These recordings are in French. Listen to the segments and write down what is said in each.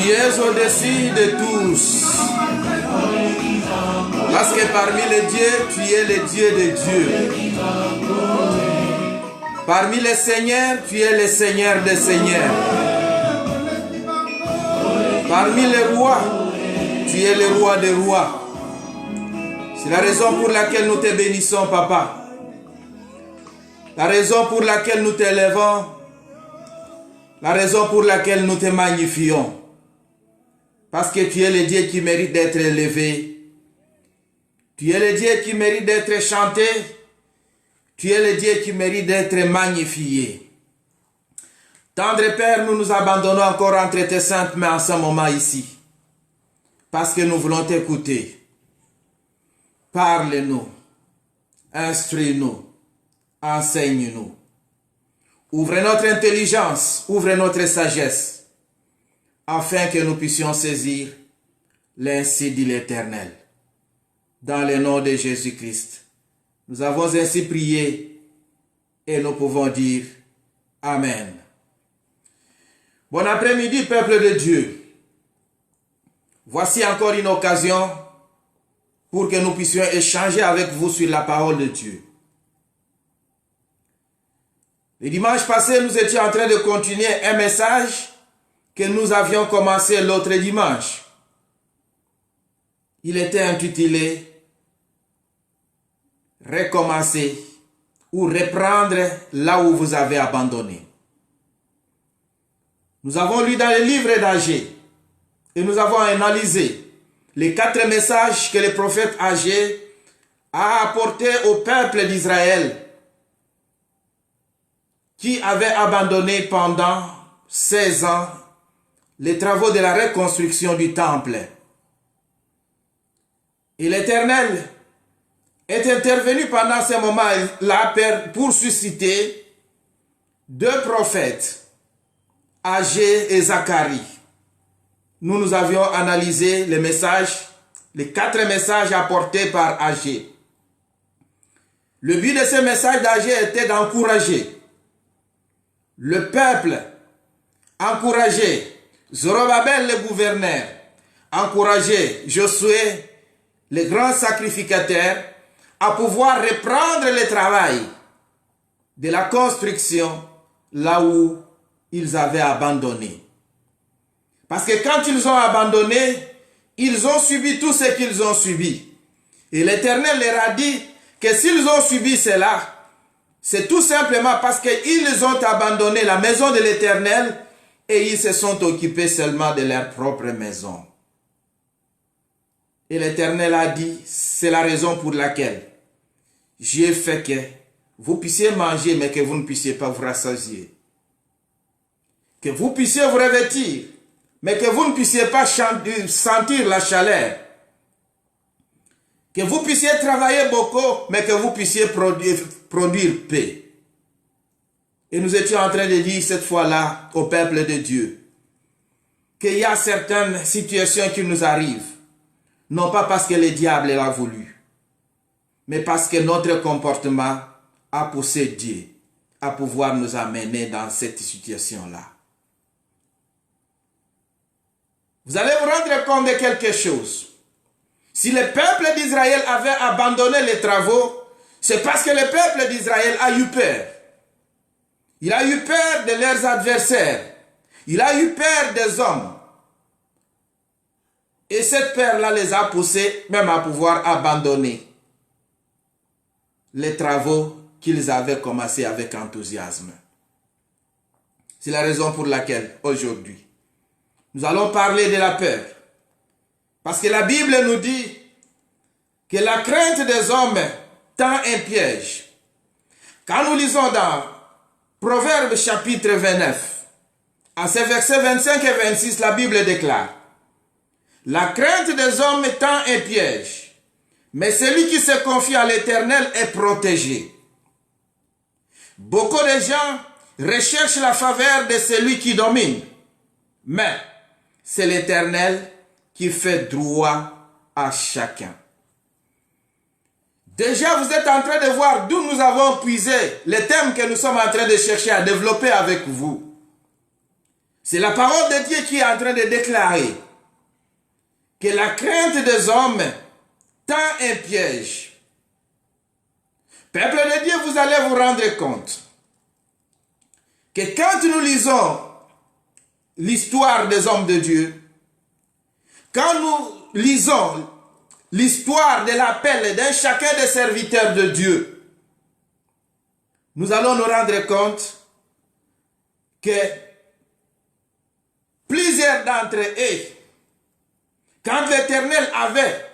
Tu es au-dessus de tous. Parce que parmi les dieux, tu es le Dieu de Dieu. Parmi les seigneurs, tu es le Seigneur des seigneurs. Parmi les rois, tu es le roi des rois. C'est la raison pour laquelle nous te bénissons, Papa. La raison pour laquelle nous t'élèvons. La raison pour laquelle nous te magnifions. Parce que tu es le Dieu qui mérite d'être élevé. Tu es le Dieu qui mérite d'être chanté. Tu es le Dieu qui mérite d'être magnifié. Tendre Père, nous nous abandonnons encore entre tes saintes mains en ce moment ici. Parce que nous voulons t'écouter. Parle-nous. Instruis-nous. Enseigne-nous. Ouvre notre intelligence. Ouvre notre sagesse. Afin que nous puissions saisir l'ainsi dit l'Éternel. Dans le nom de Jésus-Christ. Nous avons ainsi prié et nous pouvons dire Amen. Bon après-midi, peuple de Dieu. Voici encore une occasion pour que nous puissions échanger avec vous sur la parole de Dieu. Le dimanche passé, nous étions en train de continuer un message que nous avions commencé l'autre dimanche. Il était intitulé « Recommencer » ou « Reprendre là où vous avez abandonné ». Nous avons lu dans le livre d'Agé et nous avons analysé les 4 messages que le prophète Agé a apportés au peuple d'Israël qui avait abandonné pendant 16 ans les travaux de la reconstruction du temple. Et l'Éternel est intervenu pendant ce moment-là pour susciter 2 prophètes, Agé et Zacharie. Nous avions analysé les messages, les 4 messages apportés par Agé. Le but de ce message d'Agé était d'encourager le peuple, encourager Zorobabel le gouverneur, encourager Josué le grand sacrificateur à pouvoir reprendre le travail de la construction là où ils avaient abandonné. Parce que quand ils ont abandonné, ils ont subi tout ce qu'ils ont subi. Et l'Éternel leur a dit que s'ils ont subi cela, c'est tout simplement parce qu'ils ont abandonné la maison de l'Éternel et ils se sont occupés seulement de leur propre maison. Et l'Éternel a dit, c'est la raison pour laquelle j'ai fait que vous puissiez manger, mais que vous ne puissiez pas vous rassasier. Que vous puissiez vous revêtir, mais que vous ne puissiez pas sentir la chaleur. Que vous puissiez travailler beaucoup, mais que vous puissiez produire paix. Et nous étions en train de dire cette fois-là au peuple de Dieu qu'il y a certaines situations qui nous arrivent, non pas parce que le diable l'a voulu, mais parce que notre comportement a poussé Dieu à pouvoir nous amener dans cette situation-là. Vous allez vous rendre compte de quelque chose. Si le peuple d'Israël avait abandonné les travaux, c'est parce que le peuple d'Israël a eu peur. Il a eu peur de leurs adversaires. Il a eu peur des hommes. Et cette peur-là les a poussés même à pouvoir abandonner les travaux qu'ils avaient commencés avec enthousiasme. C'est la raison pour laquelle aujourd'hui, nous allons parler de la peur. Parce que la Bible nous dit que la crainte des hommes tend un piège. Quand nous lisons dans Proverbes chapitre 29, à ces versets 25 et 26, la Bible déclare: la crainte des hommes tend un piège, mais celui qui se confie à l'Éternel est protégé. Beaucoup de gens recherchent la faveur de celui qui domine, mais c'est l'Éternel qui fait droit à chacun. Déjà, vous êtes en train de voir d'où nous avons puisé les thèmes que nous sommes en train de chercher à développer avec vous. C'est la parole de Dieu qui est en train de déclarer que la crainte des hommes tend un piège. Peuple de Dieu, vous allez vous rendre compte que quand nous lisons l'histoire des hommes de Dieu, quand nous lisons l'histoire de l'appel d'un chacun des serviteurs de Dieu, nous allons nous rendre compte que plusieurs d'entre eux, quand l'Éternel avait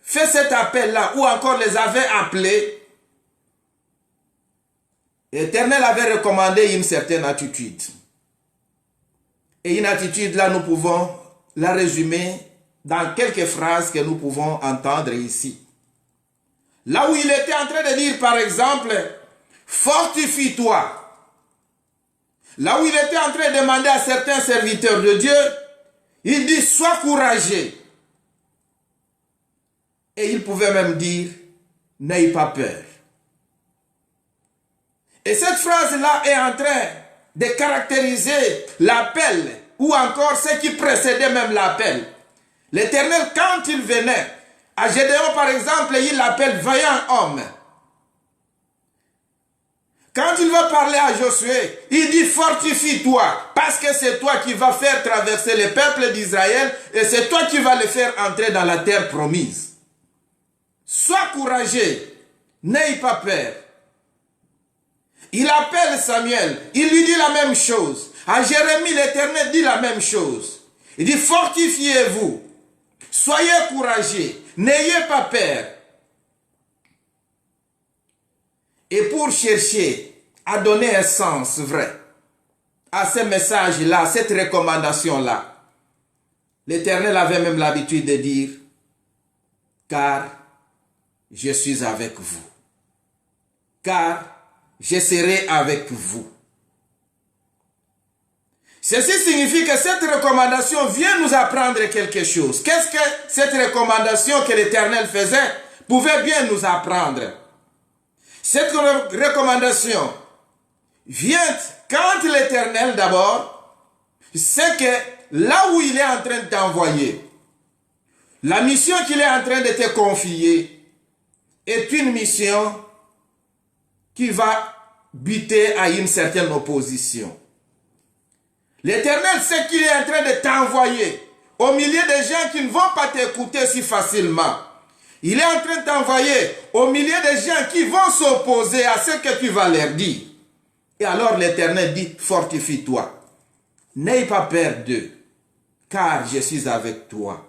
fait cet appel-là, ou encore les avait appelés, l'Éternel avait recommandé une certaine attitude. Et une attitude-là, nous pouvons la résumer dans quelques phrases que nous pouvons entendre ici. Là où il était en train de dire, par exemple, fortifie-toi. Là où il était en train de demander à certains serviteurs de Dieu, il dit, sois courageux. Et il pouvait même dire, n'aie pas peur. Et cette phrase-là est en train de caractériser l'appel, ou encore ce qui précédait même l'appel. L'Éternel, quand il venait, à Gédéon par exemple, il l'appelle vaillant homme. Quand il va parler à Josué, il dit fortifie-toi, parce que c'est toi qui vas faire traverser le peuple d'Israël et c'est toi qui vas les faire entrer dans la terre promise. Sois courageux, n'aie pas peur. Il appelle Samuel, il lui dit la même chose. À Jérémie, l'Éternel dit la même chose. Il dit fortifiez-vous, soyez courageux, n'ayez pas peur. Et pour chercher à donner un sens vrai à ce message-là, cette recommandation-là, l'Éternel avait même l'habitude de dire, car je suis avec vous. Car je serai avec vous. Ceci signifie que cette recommandation vient nous apprendre quelque chose. Qu'est-ce que cette recommandation que l'Éternel faisait pouvait bien nous apprendre? Cette recommandation vient quand l'Éternel d'abord sait que là où il est en train de t'envoyer, la mission qu'il est en train de te confier est une mission qui va buter à une certaine opposition. L'Éternel sait qu'il est en train de t'envoyer au milieu des gens qui ne vont pas t'écouter si facilement. Il est en train de t'envoyer au milieu des gens qui vont s'opposer à ce que tu vas leur dire. Et alors l'Éternel dit, fortifie-toi. N'aie pas peur d'eux, car je suis avec toi.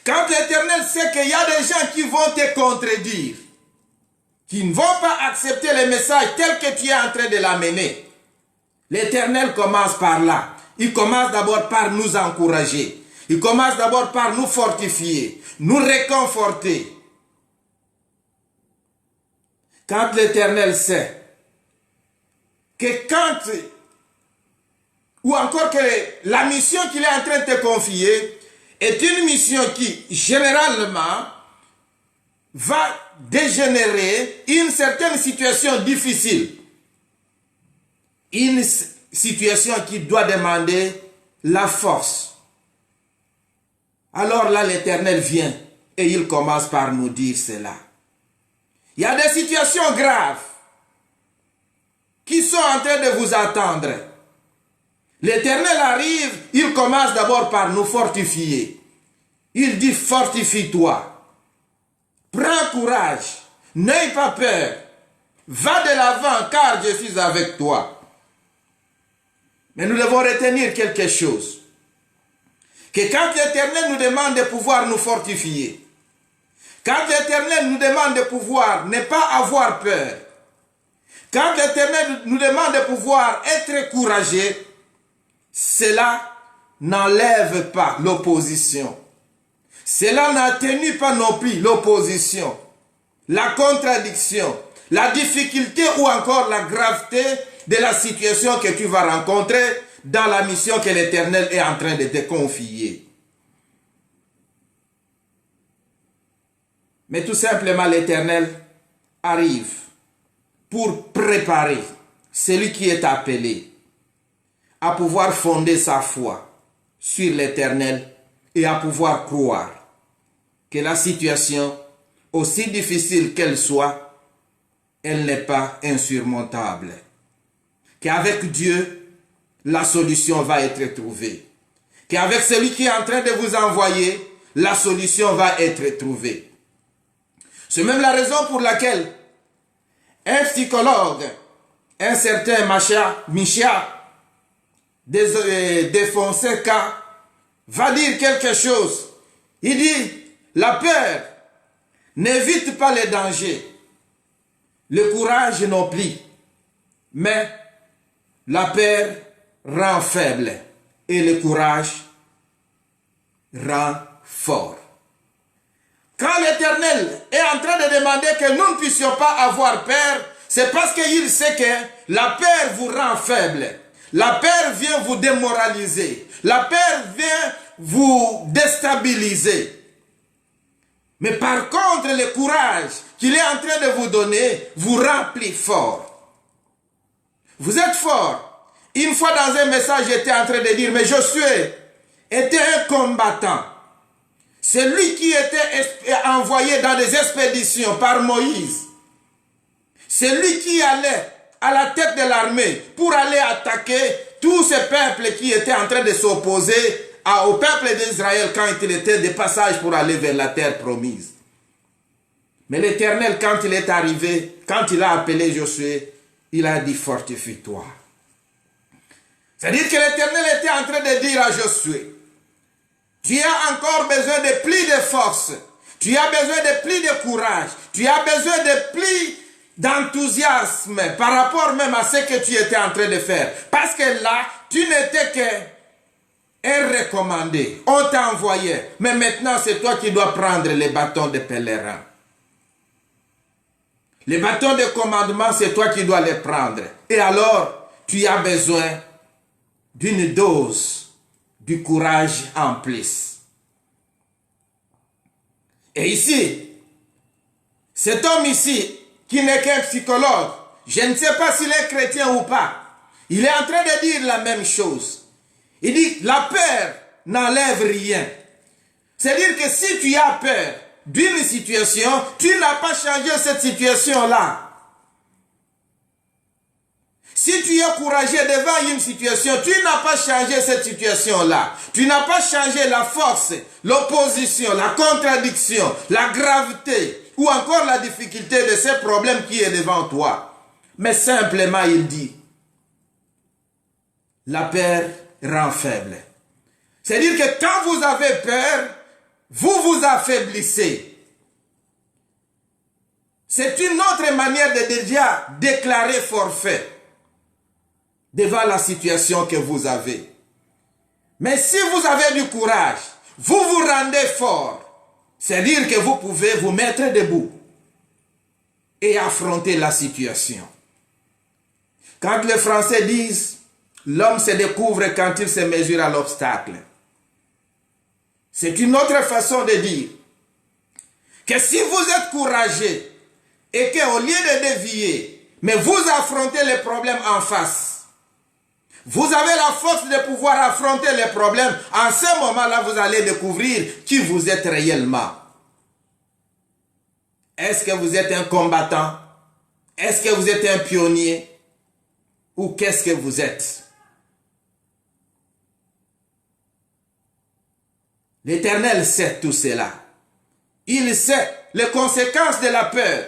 Quand l'Éternel sait qu'il y a des gens qui vont te contredire, qui ne vont pas accepter le message tel que tu es en train de l'amener, l'Éternel commence par là. Il commence d'abord par nous encourager. Il commence d'abord par nous fortifier, nous réconforter. Quand l'Éternel sait que ou encore que la mission qu'il est en train de te confier est une mission qui, généralement, va dégénérer une certaine situation difficile. Une situation qui doit demander la force. Alors là, l'Éternel vient et il commence par nous dire cela. Il y a des situations graves qui sont en train de vous attendre. L'Éternel arrive, il commence d'abord par nous fortifier. Il dit fortifie-toi, prends courage, n'aie pas peur, va de l'avant car je suis avec toi. Mais nous devons retenir quelque chose, que quand l'Éternel nous demande de pouvoir nous fortifier, quand l'Éternel nous demande de pouvoir ne pas avoir peur, quand l'Éternel nous demande de pouvoir être courageux, cela n'enlève pas l'opposition. Cela n'atténue pas non plus l'opposition, la contradiction, la difficulté ou encore la gravité de la situation que tu vas rencontrer dans la mission que l'Éternel est en train de te confier. Mais tout simplement, l'Éternel arrive pour préparer celui qui est appelé à pouvoir fonder sa foi sur l'Éternel et à pouvoir croire que la situation, aussi difficile qu'elle soit, elle n'est pas insurmontable. Qu'avec Dieu, la solution va être trouvée. Qu'avec celui qui est en train de vous envoyer, la solution va être trouvée. C'est même la raison pour laquelle un psychologue, un certain Micha de Fonseca, va dire quelque chose. Il dit, la peur n'évite pas les dangers, le courage non plus, mais la peur rend faible et le courage rend fort. Quand l'Éternel est en train de demander que nous ne puissions pas avoir peur, c'est parce qu'il sait que la peur vous rend faible. La peur vient vous démoraliser. La peur vient vous déstabiliser. Mais par contre, le courage qu'il est en train de vous donner vous rend plus fort. Vous êtes fort. Une fois dans un message, j'étais en train de dire, mais Josué était un combattant. C'est lui qui était envoyé dans des expéditions par Moïse. C'est lui qui allait à la tête de l'armée pour aller attaquer tous ces peuples qui étaient en train de s'opposer au peuple d'Israël quand il était de passage pour aller vers la terre promise. Mais l'Éternel, quand il est arrivé, quand il a appelé Josué, il a dit fortifie-toi. C'est-à-dire que l'Éternel était en train de dire à Josué, tu as encore besoin de plus de force, tu as besoin de plus de courage, tu as besoin de plus d'enthousiasme par rapport même à ce que tu étais en train de faire. Parce que là, tu n'étais qu'un recommandé. On t'a envoyé. Mais maintenant, c'est toi qui dois prendre les bâtons de pèlerin. Les bâtons de commandement, c'est toi qui dois les prendre. Et alors, tu as besoin d'une dose du courage en plus. Et ici, cet homme ici, qui n'est qu'un psychologue, je ne sais pas s'il est chrétien ou pas, il est en train de dire la même chose. Il dit, la peur n'enlève rien. C'est-à-dire que si tu as peur d'une situation, tu n'as pas changé cette situation-là. Si tu es courageux devant une situation, tu n'as pas changé cette situation-là. Tu n'as pas changé la force, l'opposition, la contradiction, la gravité ou encore la difficulté de ce problème qui est devant toi. Mais simplement, il dit, la peur rend faible. C'est-à-dire que quand vous avez peur, vous vous affaiblissez. C'est une autre manière de déjà déclarer forfait devant la situation que vous avez. Mais si vous avez du courage, vous vous rendez fort. C'est-à-dire que vous pouvez vous mettre debout et affronter la situation. Quand les Français disent « l'homme se découvre quand il se mesure à l'obstacle », c'est une autre façon de dire que si vous êtes courageux et qu'au lieu de dévier, mais vous affrontez les problèmes en face, vous avez la force de pouvoir affronter les problèmes. En ce moment-là, vous allez découvrir qui vous êtes réellement. Est-ce que vous êtes un combattant? Est-ce que vous êtes un pionnier? Ou qu'est-ce que vous êtes? L'Éternel sait tout cela. Il sait les conséquences de la peur.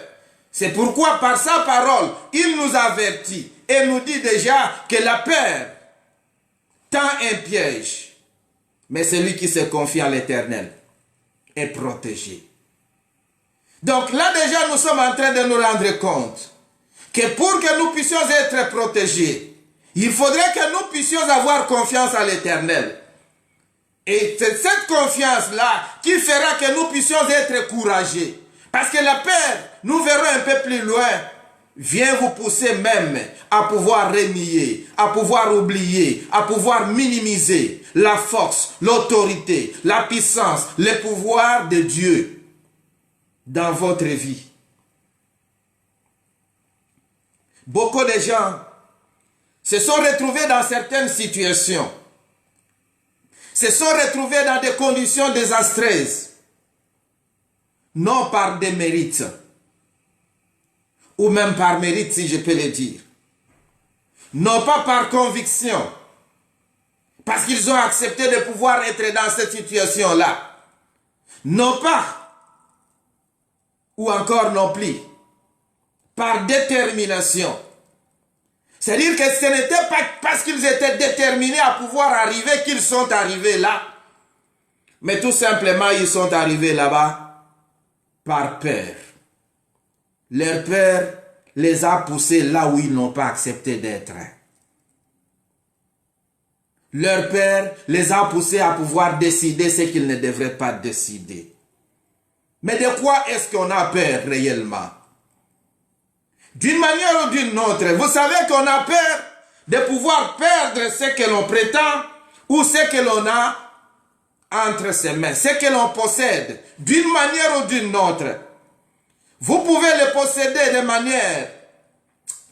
C'est pourquoi par sa parole, il nous avertit et nous dit déjà que la peur tend un piège. Mais celui qui se confie en l'Éternel est protégé. Donc là déjà nous sommes en train de nous rendre compte que pour que nous puissions être protégés, il faudrait que nous puissions avoir confiance en l'Éternel. Et c'est cette confiance-là qui fera que nous puissions être courageux. Parce que la peur, nous verrons un peu plus loin, vient vous pousser même à pouvoir renier, à pouvoir oublier, à pouvoir minimiser la force, l'autorité, la puissance, le pouvoir de Dieu dans votre vie. Beaucoup de gens se sont retrouvés dans certaines situations, se sont retrouvés dans des conditions désastreuses, non par des mérites, ou même par mérite si je peux le dire, non pas par conviction, parce qu'ils ont accepté de pouvoir être dans cette situation-là, non pas, ou encore non plus, par détermination. C'est-à-dire que ce n'était pas parce qu'ils étaient déterminés à pouvoir arriver qu'ils sont arrivés là, mais tout simplement ils sont arrivés là-bas par peur. Leur peur les a poussés là où ils n'ont pas accepté d'être. Leur peur les a poussés à pouvoir décider ce qu'ils ne devraient pas décider. Mais de quoi est-ce qu'on a peur réellement? D'une manière ou d'une autre, vous savez qu'on a peur de pouvoir perdre ce que l'on prétend ou ce que l'on a entre ses mains, ce que l'on possède, d'une manière ou d'une autre. Vous pouvez le posséder de manière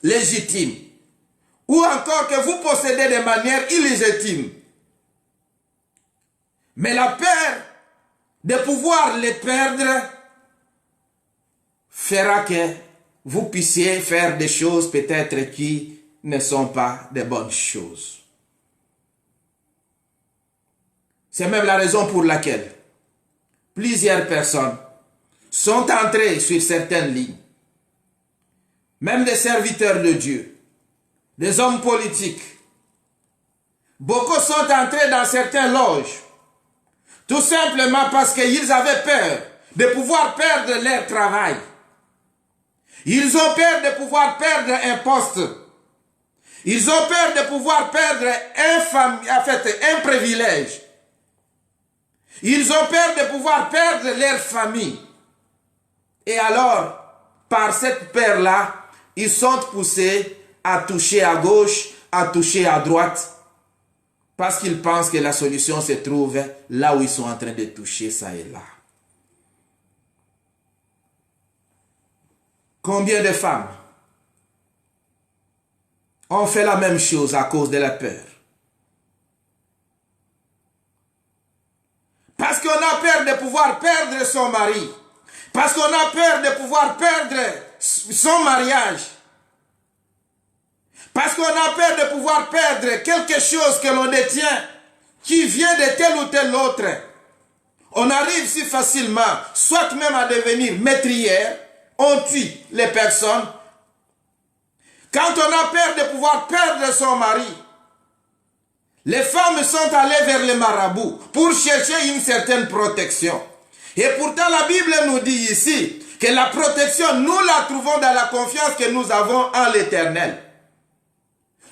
légitime ou encore que vous possédez de manière illégitime. Mais la peur de pouvoir les perdre fera que vous puissiez faire des choses peut-être qui ne sont pas de bonnes choses. C'est même la raison pour laquelle plusieurs personnes sont entrées sur certaines lignes, même des serviteurs de Dieu, des hommes politiques. Beaucoup sont entrés dans certaines loges, tout simplement parce qu'ils avaient peur de pouvoir perdre leur travail. Ils ont peur de pouvoir perdre un poste. Ils ont peur de pouvoir perdre un privilège. Ils ont peur de pouvoir perdre leur famille. Et alors, par cette peur-là, ils sont poussés à toucher à gauche, à toucher à droite, parce qu'ils pensent que la solution se trouve là où ils sont en train de toucher ça et là. Combien de femmes ont fait la même chose à cause de la peur? Parce qu'on a peur de pouvoir perdre son mari. Parce qu'on a peur de pouvoir perdre son mariage. Parce qu'on a peur de pouvoir perdre quelque chose que l'on détient, qui vient de tel ou tel autre. On arrive si facilement, soit même à devenir meurtrière, on tue les personnes. Quand on a peur de pouvoir perdre son mari, les femmes sont allées vers les marabouts pour chercher une certaine protection. Et pourtant la Bible nous dit ici que la protection, nous la trouvons dans la confiance que nous avons en l'Éternel.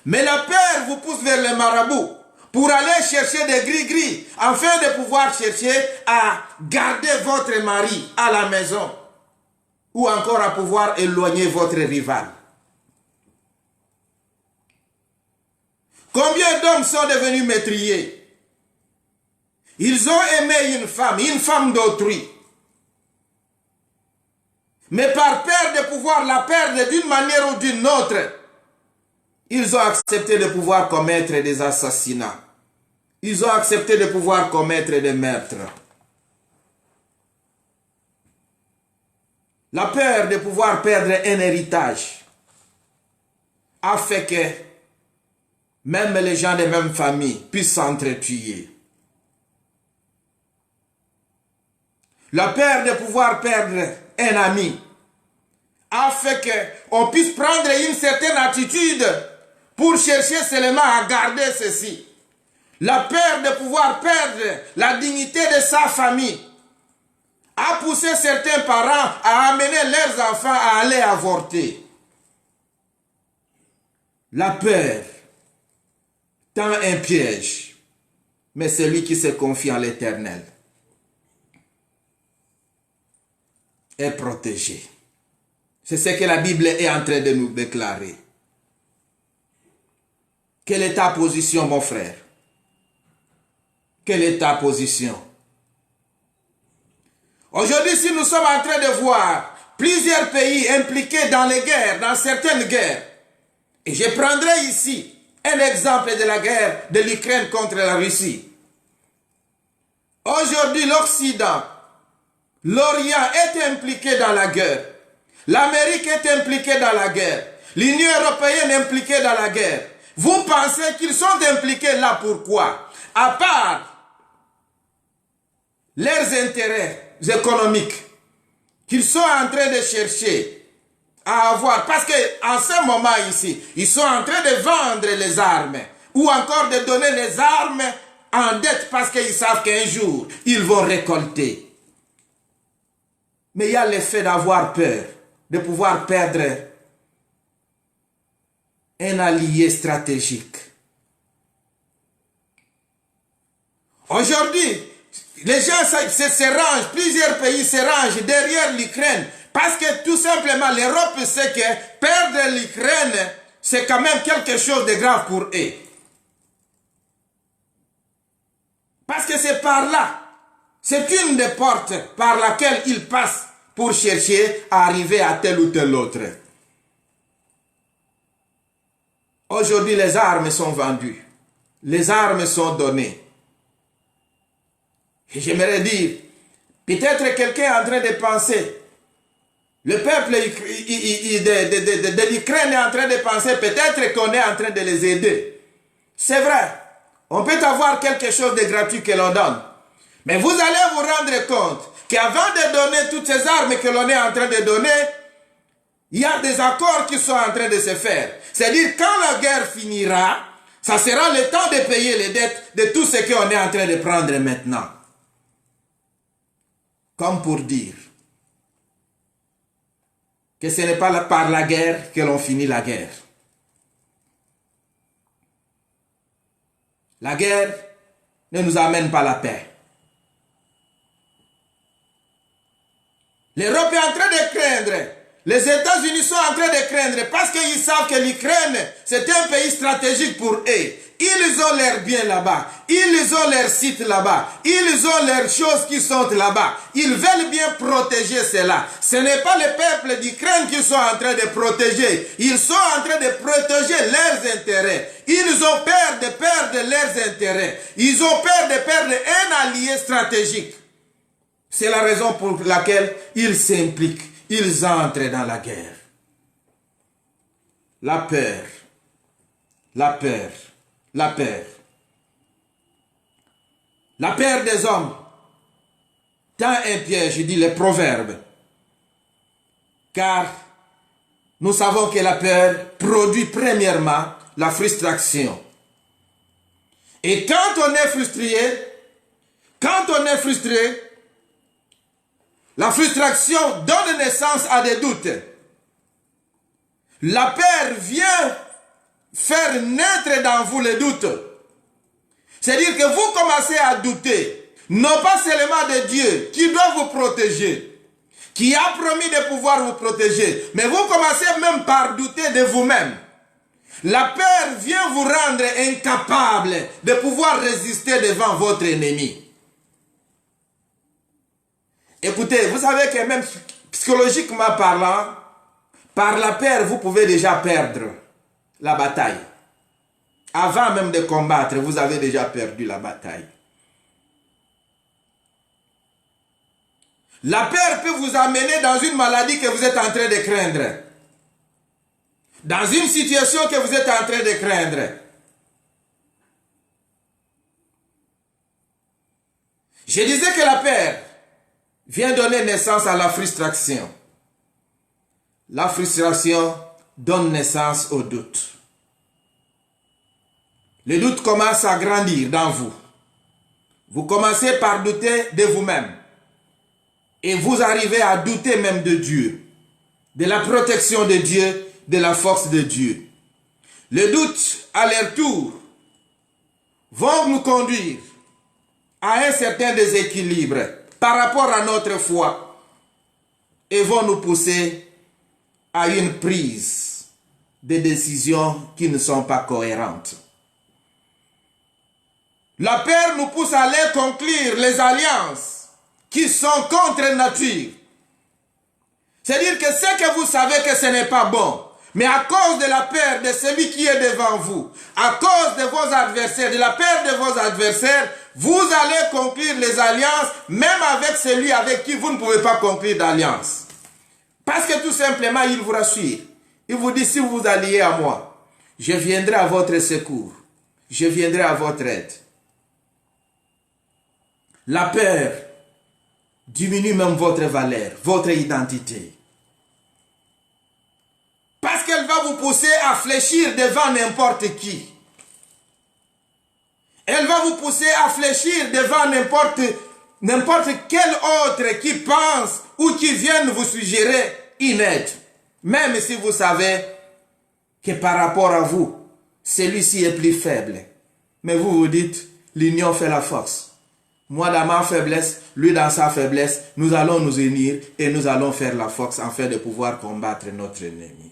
Mais la peur vous pousse vers les marabouts pour aller chercher des gris-gris afin de pouvoir chercher à garder votre mari à la maison ou encore à pouvoir éloigner votre rival. Combien d'hommes sont devenus meurtriers? Ils ont aimé une femme d'autrui. Mais par peur de pouvoir la perdre d'une manière ou d'une autre, ils ont accepté de pouvoir commettre des assassinats. Ils ont accepté de pouvoir commettre des meurtres. La peur de pouvoir perdre un héritage a fait que même les gens de même famille puissent s'entretuer. La peur de pouvoir perdre un ami a fait qu'on puisse prendre une certaine attitude pour chercher seulement à garder ceci. La peur de pouvoir perdre la dignité de sa famille a poussé certains parents à amener leurs enfants à aller avorter. La peur tend un piège, mais celui qui se confie en l'Éternel est protégé. C'est ce que la Bible est en train de nous déclarer. Quelle est ta position, mon frère? Quelle est ta position? Aujourd'hui, si nous sommes en train de voir plusieurs pays impliqués dans les guerres, dans certaines guerres, et je prendrai ici un exemple de la guerre de l'Ukraine contre la Russie. Aujourd'hui, l'Occident, l'Orient est impliqué dans la guerre. L'Amérique est impliquée dans la guerre. L'Union européenne est impliquée dans la guerre. Vous pensez qu'ils sont impliqués là pourquoi? À part leurs intérêts économiques qu'ils sont en train de chercher à avoir. Parce qu'en ce moment ici, ils sont en train de vendre les armes ou encore de donner les armes en dette parce qu'ils savent qu'un jour, ils vont récolter. Mais il y a l'effet d'avoir peur, de pouvoir perdre un allié stratégique. Aujourd'hui, les gens se rangent, plusieurs pays se rangent derrière l'Ukraine parce que tout simplement l'Europe sait que perdre l'Ukraine, c'est quand même quelque chose de grave pour eux. Parce que c'est par là, c'est une des portes par laquelle ils passent pour chercher à arriver à tel ou tel autre. Aujourd'hui, les armes sont vendues. Les armes sont données. Et j'aimerais dire, peut-être quelqu'un est en train de penser, le peuple de l'Ukraine est en train de penser, peut-être qu'on est en train de les aider. C'est vrai, on peut avoir quelque chose de gratuit que l'on donne. Mais vous allez vous rendre compte qu'avant de donner toutes ces armes que l'on est en train de donner, il y a des accords qui sont en train de se faire. C'est-à-dire quand la guerre finira, ça sera le temps de payer les dettes de tout ce qu'on est en train de prendre maintenant. Comme pour dire que ce n'est pas par la guerre que l'on finit la guerre. La guerre ne nous amène pas la paix. L'Europe est en train de craindre. Les États-Unis sont en train de craindre parce qu'ils savent que l'Ukraine, c'est un pays stratégique pour eux. Ils ont leurs biens là-bas. Ils ont leurs sites là-bas. Ils ont leurs choses qui sont là-bas. Ils veulent bien protéger cela. Ce n'est pas le peuple d'Ukraine qu'ils sont en train de protéger. Ils sont en train de protéger leurs intérêts. Ils ont peur de perdre leurs intérêts. Ils ont peur de perdre un allié stratégique. C'est la raison pour laquelle ils s'impliquent. Ils entrent dans la guerre. La peur. La peur. La peur. La peur des hommes tend un piège, dit le proverbe. Car nous savons que la peur produit premièrement la frustration. Et quand on est frustré, la frustration donne naissance à des doutes. La peur vient faire naître dans vous les doutes. C'est-à-dire que vous commencez à douter, non pas seulement de Dieu qui doit vous protéger, qui a promis de pouvoir vous protéger, mais vous commencez même par douter de vous-même. La peur vient vous rendre incapable de pouvoir résister devant votre ennemi. Écoutez, vous savez que même psychologiquement parlant, par la peur, vous pouvez déjà perdre la bataille. Avant même de combattre, vous avez déjà perdu la bataille. La peur peut vous amener dans une maladie que vous êtes en train de craindre. Dans une situation que vous êtes en train de craindre. Je disais que la peur vient donner naissance à la frustration. La frustration donne naissance au doute. Le doute commence à grandir dans vous. Vous commencez par douter de vous-même. Et vous arrivez à douter même de Dieu, de la protection de Dieu, de la force de Dieu. Les doutes, à leur tour, vont nous conduire à un certain déséquilibre par rapport à notre foi et vont nous pousser à une prise de décisions qui ne sont pas cohérentes. La peur nous pousse à aller conclure les alliances qui sont contre nature. C'est-à-dire que ce que vous savez que ce n'est pas bon, mais à cause de la peur de celui qui est devant vous, à cause de vos adversaires, de la peur de vos adversaires, vous allez conclure les alliances, même avec celui avec qui vous ne pouvez pas conclure d'alliance. Parce que tout simplement, il vous rassure. Il vous dit, si vous vous alliez à moi, je viendrai à votre secours. Je viendrai à votre aide. La peur diminue même votre valeur, votre identité. Parce qu'elle va vous pousser à fléchir devant n'importe qui. Elle va vous pousser à fléchir devant n'importe quel autre qui pense ou qui vienne vous suggérer une aide. Même si vous savez que par rapport à vous, celui-ci est plus faible. Mais vous vous dites, l'union fait la force. Moi dans ma faiblesse, lui dans sa faiblesse, nous allons nous unir et nous allons faire la force afin de pouvoir combattre notre ennemi.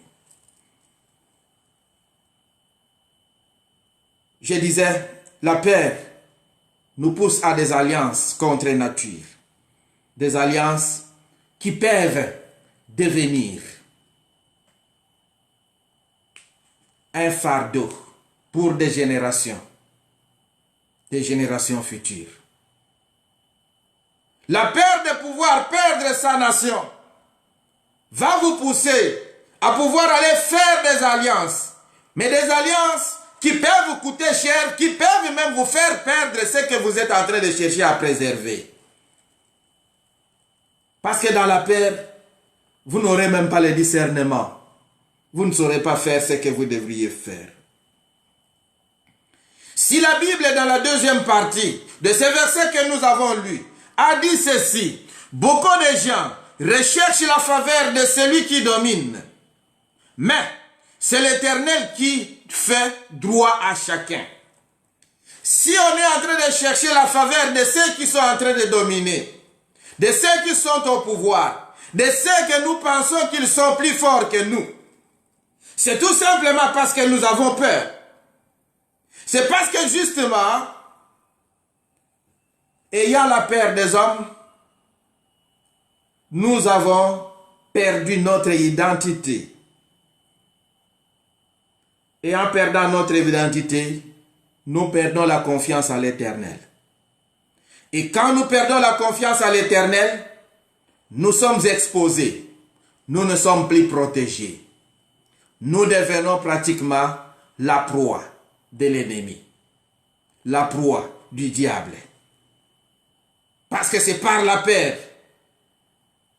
Je disais, la peur nous pousse à des alliances contre nature. Des alliances qui peuvent devenir un fardeau pour des générations futures. La peur de pouvoir perdre sa nation va vous pousser à pouvoir aller faire des alliances, mais des alliances qui peuvent vous coûter cher, qui peuvent même vous faire perdre ce que vous êtes en train de chercher à préserver. Parce que dans la peur, vous n'aurez même pas le discernement. Vous ne saurez pas faire ce que vous devriez faire. Si la Bible, dans la deuxième partie de ce verset que nous avons lu, a dit ceci, beaucoup de gens recherchent la faveur de celui qui domine, mais c'est l'Éternel qui fait droit à chacun. Si on est en train de chercher la faveur de ceux qui sont en train de dominer, de ceux qui sont au pouvoir, de ceux que nous pensons qu'ils sont plus forts que nous, c'est tout simplement parce que nous avons peur. C'est parce que justement, ayant la peur des hommes, nous avons perdu notre identité. Et en perdant notre identité, nous perdons la confiance à l'Éternel. Et quand nous perdons la confiance à l'Éternel, nous sommes exposés. Nous ne sommes plus protégés. Nous devenons pratiquement la proie de l'ennemi. La proie du diable. Parce que c'est par la peur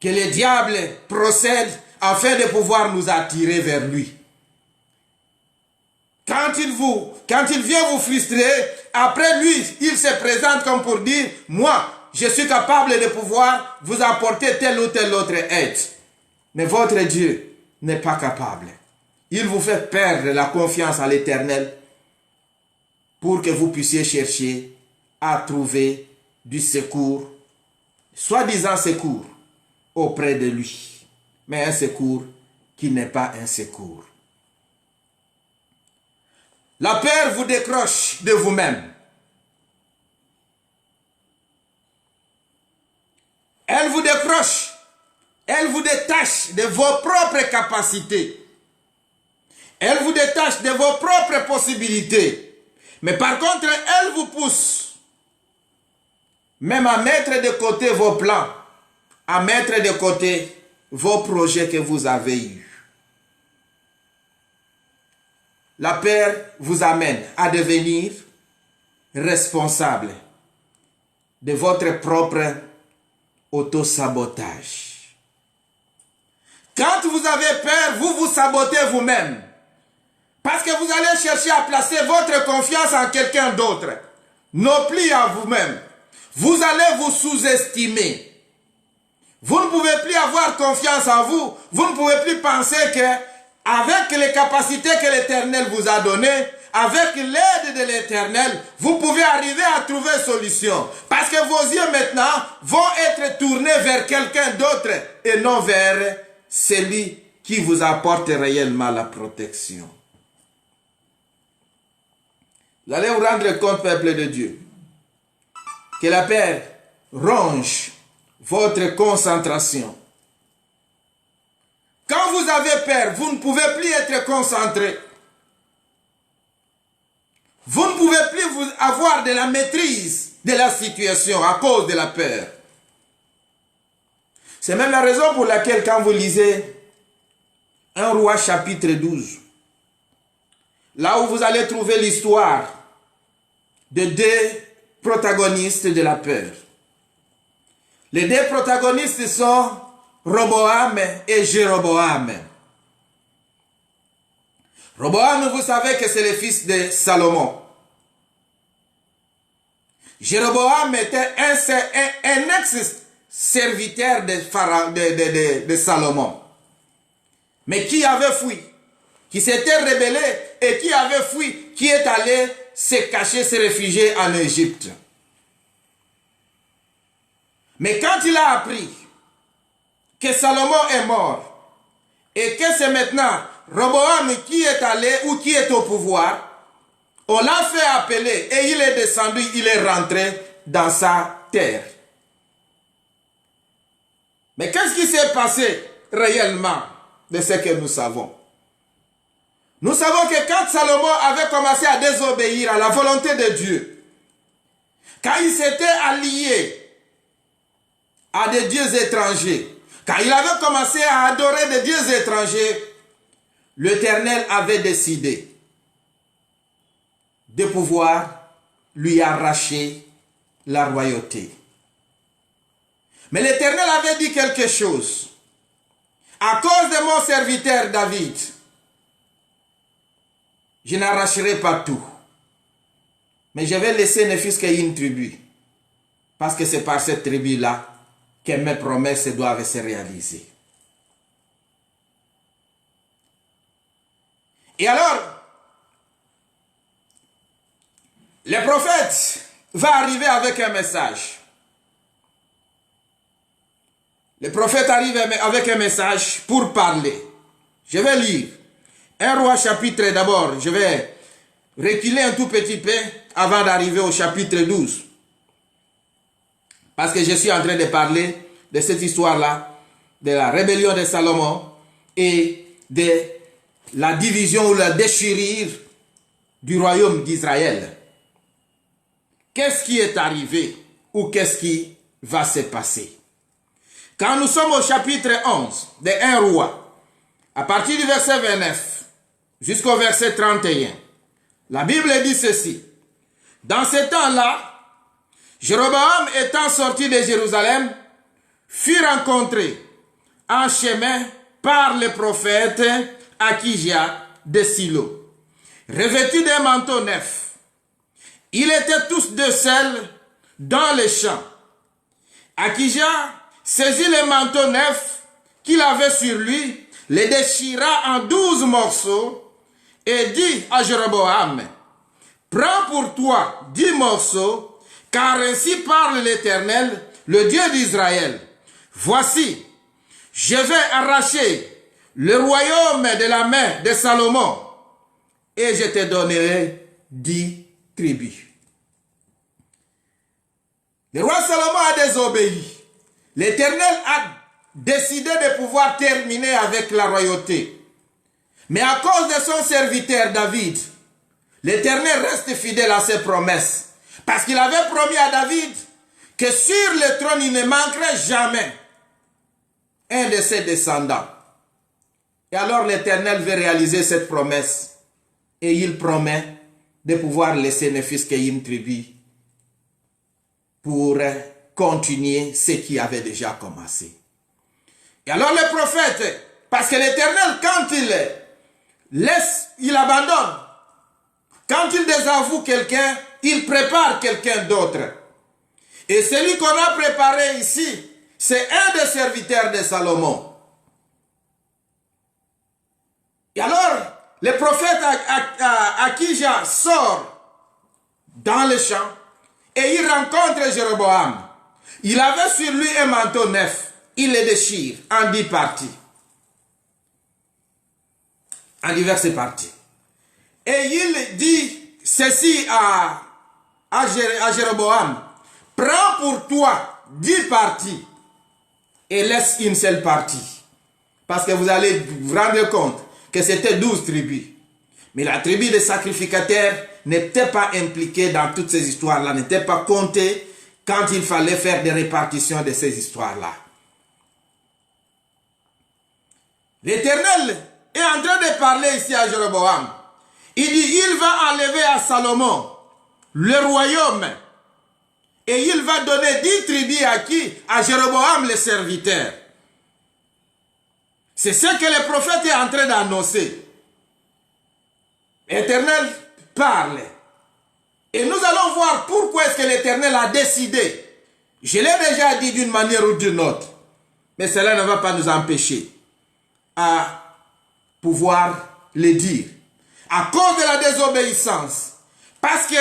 que le diable procède afin de pouvoir nous attirer vers lui. Quand il vient vous frustrer, après lui, il se présente comme pour dire, moi, je suis capable de pouvoir vous apporter telle ou telle autre aide. Mais votre Dieu n'est pas capable. Il vous fait perdre la confiance à l'Éternel pour que vous puissiez chercher à trouver du secours, soi-disant secours, auprès de lui. Mais un secours qui n'est pas un secours. La peur vous décroche de vous-même. Elle vous décroche. Elle vous détache de vos propres capacités. Elle vous détache de vos propres possibilités. Mais par contre, elle vous pousse même à mettre de côté vos plans, à mettre de côté vos projets que vous avez eus. La peur vous amène à devenir responsable de votre propre autosabotage. Quand vous avez peur, vous vous sabotez vous-même. Parce que vous allez chercher à placer votre confiance en quelqu'un d'autre. Non plus en vous-même. Vous allez vous sous-estimer. Vous ne pouvez plus avoir confiance en vous. Vous ne pouvez plus penser que, avec les capacités que l'Éternel vous a données, avec l'aide de l'Éternel, vous pouvez arriver à trouver une solution. Parce que vos yeux maintenant vont être tournés vers quelqu'un d'autre et non vers celui qui vous apporte réellement la protection. Vous allez vous rendre compte, peuple de Dieu, que la peur ronge votre concentration. Quand vous avez peur, vous ne pouvez plus être concentré. Vous ne pouvez plus avoir de la maîtrise de la situation à cause de la peur. C'est même la raison pour laquelle quand vous lisez 1 Roi chapitre 12, là où vous allez trouver l'histoire de deux protagonistes de la peur. Les deux protagonistes sont Roboam et Jéroboam. Roboam, vous savez que c'est le fils de Salomon. Jéroboam était un ex-serviteur de Salomon. Mais qui avait fui, qui s'était rebellé et qui avait fui, qui est allé se cacher, se réfugier en Égypte. Mais quand il a appris que Salomon est mort et que c'est maintenant Roboam qui est allé ou qui est au pouvoir, on l'a fait appeler et il est descendu, il est rentré dans sa terre. Mais qu'est-ce qui s'est passé réellement de ce que nous savons? Nous savons que quand Salomon avait commencé à désobéir à la volonté de Dieu, quand il s'était allié à des dieux étrangers, quand il avait commencé à adorer des dieux étrangers, l'Éternel avait décidé de pouvoir lui arracher la royauté. Mais l'Éternel avait dit quelque chose. À cause de mon serviteur David, je n'arracherai pas tout. Mais je vais laisser ne fût-ce qu'une tribu. Parce que c'est par cette tribu-là que mes promesses doivent se réaliser. Et alors, le prophète va arriver avec un message. Le prophète arrive avec un message pour parler. Je vais lire 1 Roi chapitre d'abord. Je vais reculer un tout petit peu avant d'arriver au chapitre 12. Parce que je suis en train de parler de cette histoire-là, de la rébellion de Salomon et de la division ou la déchirure du royaume d'Israël. Qu'est-ce qui est arrivé ou qu'est-ce qui va se passer? Quand nous sommes au chapitre 11 de 1 Roi, à partir du verset 29 jusqu'au verset 31, la Bible dit ceci. Dans ce temps-là, Jéroboam étant sorti de Jérusalem, fut rencontré en chemin par le prophète Akija de Silo, revêtu d'un manteau neuf. Ils étaient tous deux seuls dans les champs. Akija saisit le manteau neuf qu'il avait sur lui, le déchira en 12 morceaux et dit à Jéroboam, prends pour toi 10 morceaux, car ainsi parle l'Éternel, le Dieu d'Israël. Voici, je vais arracher le royaume de la main de Salomon et je te donnerai 10 tribus. Le roi Salomon a désobéi. L'Éternel a décidé de pouvoir terminer avec la royauté. Mais à cause de son serviteur David, l'Éternel reste fidèle à ses promesses. Parce qu'il avait promis à David que sur le trône, il ne manquerait jamais un de ses descendants. Et alors l'Éternel veut réaliser cette promesse. Et il promet de pouvoir laisser ne fût-ce qu'une tribu pour continuer ce qui avait déjà commencé. Et alors le prophète, parce que l'Éternel, quand il laisse, il abandonne. Quand il désavoue quelqu'un, il prépare quelqu'un d'autre. Et celui qu'on a préparé ici, c'est un des serviteurs de Salomon. Et alors, le prophète Akija sort dans le champ et il rencontre Jéroboam. Il avait sur lui un manteau neuf. Il le déchire en 10 parties. En diverses parties. Et il dit ceci à Jéroboam. Prends pour toi 10 parties et laisse une seule partie. Parce que vous allez vous rendre compte que c'était 12 tribus. Mais la tribu des sacrificateurs n'était pas impliquée dans toutes ces histoires-là, n'était pas comptée quand il fallait faire des répartitions de ces histoires-là. L'Éternel est en train de parler ici à Jéroboam. Il dit, il va enlever à Salomon le royaume et il va donner 10 tribus à qui? À Jéroboam le serviteur. C'est ce que le prophète est en train d'annoncer. L'Éternel parle. Et nous allons voir pourquoi est-ce que l'Éternel a décidé. Je l'ai déjà dit d'une manière ou d'une autre. Mais cela ne va pas nous empêcher à pouvoir le dire. À cause de la désobéissance. Parce que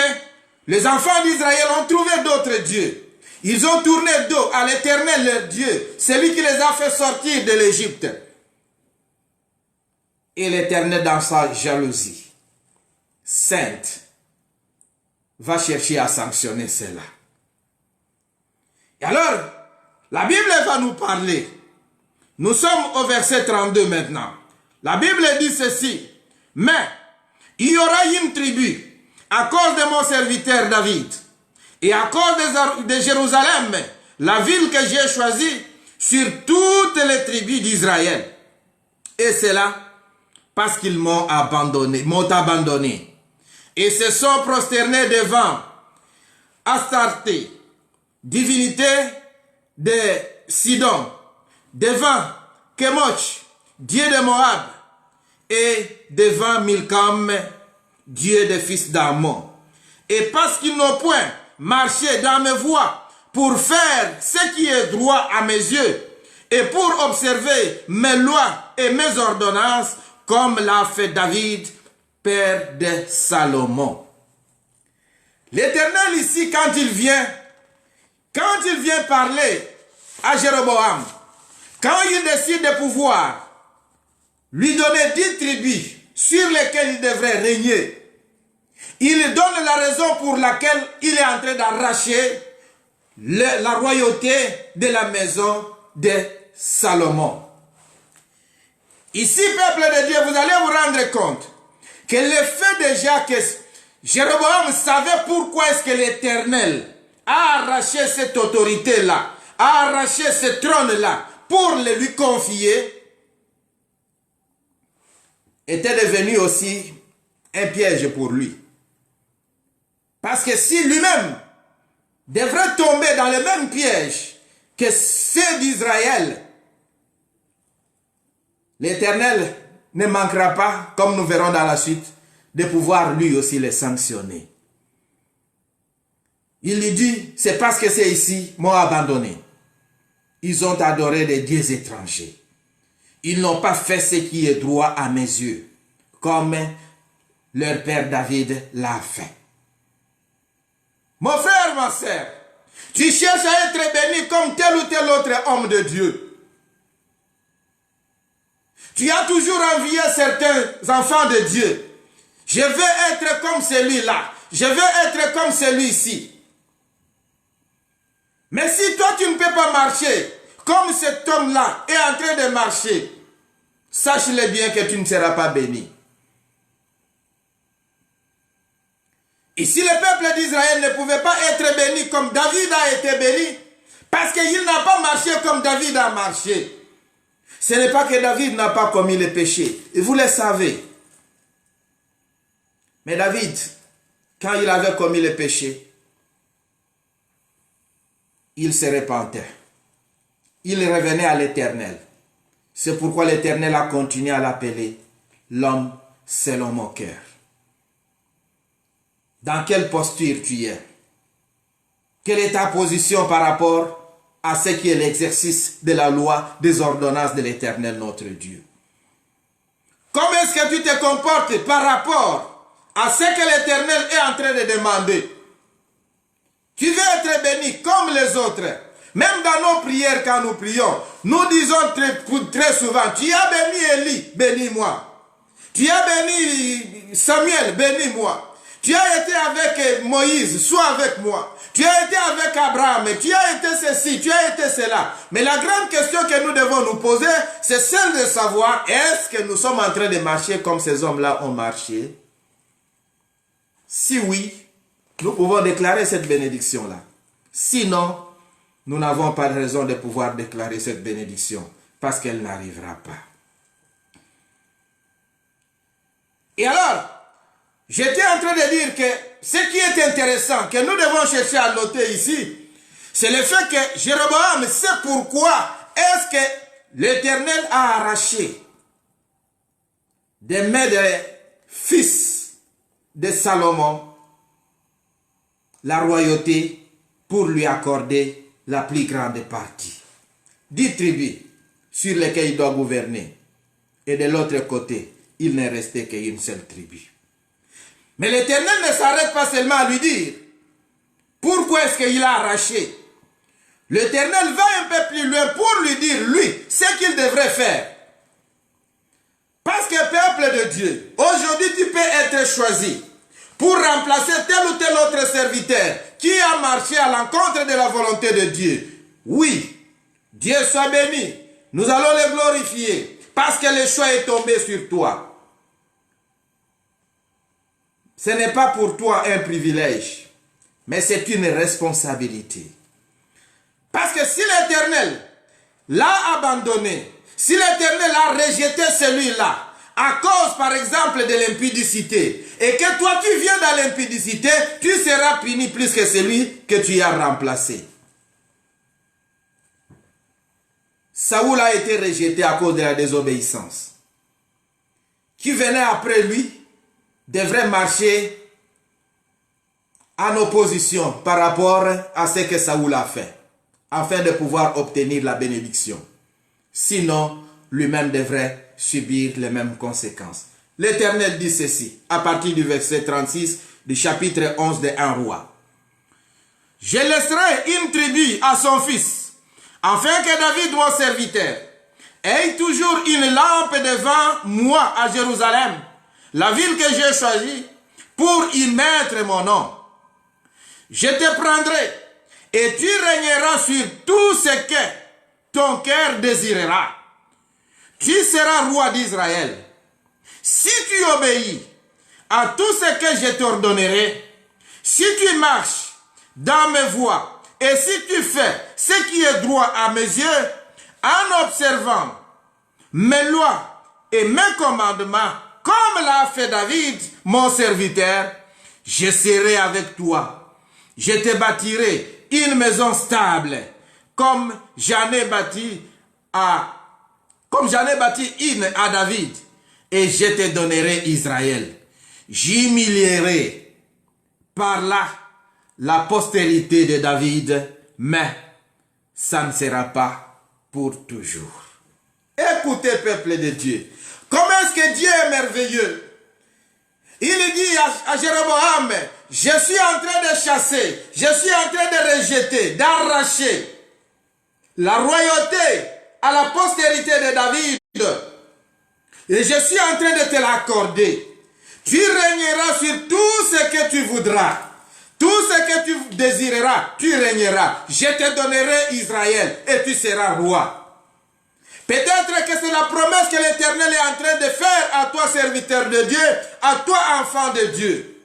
les enfants d'Israël ont trouvé d'autres dieux. Ils ont tourné dos à l'Éternel leur Dieu. Celui qui les a fait sortir de l'Égypte. Et l'Éternel, dans sa jalousie sainte, va chercher à sanctionner cela. Et alors, la Bible va nous parler. Nous sommes au verset 32 maintenant. La Bible dit ceci. Mais il y aura une tribu à cause de mon serviteur David et à cause de Jérusalem, la ville que j'ai choisie sur toutes les tribus d'Israël. Et c'est là parce qu'ils m'ont abandonné. Et se sont prosternés devant Astarté, divinité de Sidon, devant Kemosh, dieu de Moab, et devant Milcom, dieu des fils d'Ammon. Et parce qu'ils n'ont point marché dans mes voies pour faire ce qui est droit à mes yeux, et pour observer mes lois et mes ordonnances, comme l'a fait David, père de Salomon. L'Éternel ici, quand il vient parler à Jéroboam, quand il décide de pouvoir lui donner 10 tribus sur lesquelles il devrait régner, il donne la raison pour laquelle il est en train d'arracher la royauté de la maison de Salomon. Ici, peuple de Dieu, vous allez vous rendre compte que le fait déjà que Jéroboam savait pourquoi est-ce que l'Éternel a arraché cette autorité-là, a arraché ce trône-là pour le lui confier, était devenu aussi un piège pour lui. Parce que si lui-même devrait tomber dans le même piège que ceux d'Israël, l'Éternel ne manquera pas, comme nous verrons dans la suite, de pouvoir lui aussi les sanctionner. Il lui dit, c'est parce que c'est ici, m'ont abandonné. Ils ont adoré des dieux étrangers. Ils n'ont pas fait ce qui est droit à mes yeux, comme leur père David l'a fait. Mon frère, ma sœur, tu cherches à être béni comme tel ou tel autre homme de Dieu. Tu as toujours envié certains enfants de Dieu. Je veux être comme celui-là. Je veux être comme celui-ci. Mais si toi tu ne peux pas marcher comme cet homme-là est en train de marcher, sache-le bien que tu ne seras pas béni. Et si le peuple d'Israël ne pouvait pas être béni comme David a été béni, parce qu'il n'a pas marché comme David a marché, ce n'est pas que David n'a pas commis le péché. Et vous le savez. Mais David, quand il avait commis le péché, il se repentait. Il revenait à l'Éternel. C'est pourquoi l'Éternel a continué à l'appeler l'homme selon mon cœur. Dans quelle posture tu es? Quelle est ta position par rapport à ce qui est l'exercice de la loi, des ordonnances de l'Éternel notre Dieu? Comment est-ce que tu te comportes par rapport à ce que l'Éternel est en train de demander? Tu veux être béni comme les autres. Même dans nos prières, quand nous prions, nous disons très souvent, tu as béni Élie, bénis-moi. Tu as béni Samuel, bénis-moi. Tu as été avec Moïse, sois avec moi. Tu as été avec Abraham, tu as été ceci, tu as été cela. Mais la grande question que nous devons nous poser, c'est celle de savoir, est-ce que nous sommes en train de marcher comme ces hommes-là ont marché? Si oui, nous pouvons déclarer cette bénédiction-là. Sinon, nous n'avons pas de raison de pouvoir déclarer cette bénédiction, parce qu'elle n'arrivera pas. Et alors, j'étais en train de dire que ce qui est intéressant, que nous devons chercher à noter ici, c'est le fait que Jéroboam sait pourquoi est-ce que l'Éternel a arraché des mains des fils de Salomon la royauté pour lui accorder la plus grande partie. 10 tribus sur lesquelles il doit gouverner. Et de l'autre côté, il n'est resté qu'une seule tribu. Mais l'Éternel ne s'arrête pas seulement à lui dire pourquoi est-ce qu'il a arraché. L'Éternel va un peu plus loin pour lui dire, lui, ce qu'il devrait faire. Parce que peuple de Dieu, aujourd'hui tu peux être choisi pour remplacer tel ou tel autre serviteur qui a marché à l'encontre de la volonté de Dieu. Oui, Dieu soit béni. Nous allons le glorifier parce que le choix est tombé sur toi. Ce n'est pas pour toi un privilège, mais c'est une responsabilité. Parce que si l'Éternel l'a abandonné, si l'Éternel a rejeté celui-là, à cause par exemple de l'impudicité, et que toi tu viens dans l'impudicité, tu seras puni plus que celui que tu as remplacé. Saoul a été rejeté à cause de la désobéissance. Qui venait après lui devrait marcher en opposition par rapport à ce que Saoul a fait, afin de pouvoir obtenir la bénédiction. Sinon, lui-même devrait subir les mêmes conséquences. L'Éternel dit ceci, à partir du verset 36 du chapitre 11 de 1 roi. Je laisserai une tribu à son fils, afin que David, mon serviteur, ait toujours une lampe devant moi à Jérusalem, la ville que j'ai choisie, pour y mettre mon nom. Je te prendrai, et tu régneras sur tout ce que ton cœur désirera. Tu seras roi d'Israël. Si tu obéis à tout ce que je t'ordonnerai, si tu marches dans mes voies, et si tu fais ce qui est droit à mes yeux, en observant mes lois et mes commandements, comme l'a fait David, mon serviteur, je serai avec toi. Je te bâtirai une maison stable, comme j'en ai bâti une à David, et je te donnerai Israël. J'humilierai par là la postérité de David, mais ça ne sera pas pour toujours. Écoutez, peuple de Dieu, comment est-ce que Dieu est merveilleux? Il dit à Jéroboam, je suis en train de chasser, je suis en train de rejeter, d'arracher la royauté à la postérité de David. Et je suis en train de te l'accorder. Tu régneras sur tout ce que tu voudras. Tout ce que tu désireras, tu régneras. Je te donnerai Israël et tu seras roi. Peut-être que c'est la promesse que l'Éternel est en train de faire à toi, serviteur de Dieu, à toi, enfant de Dieu.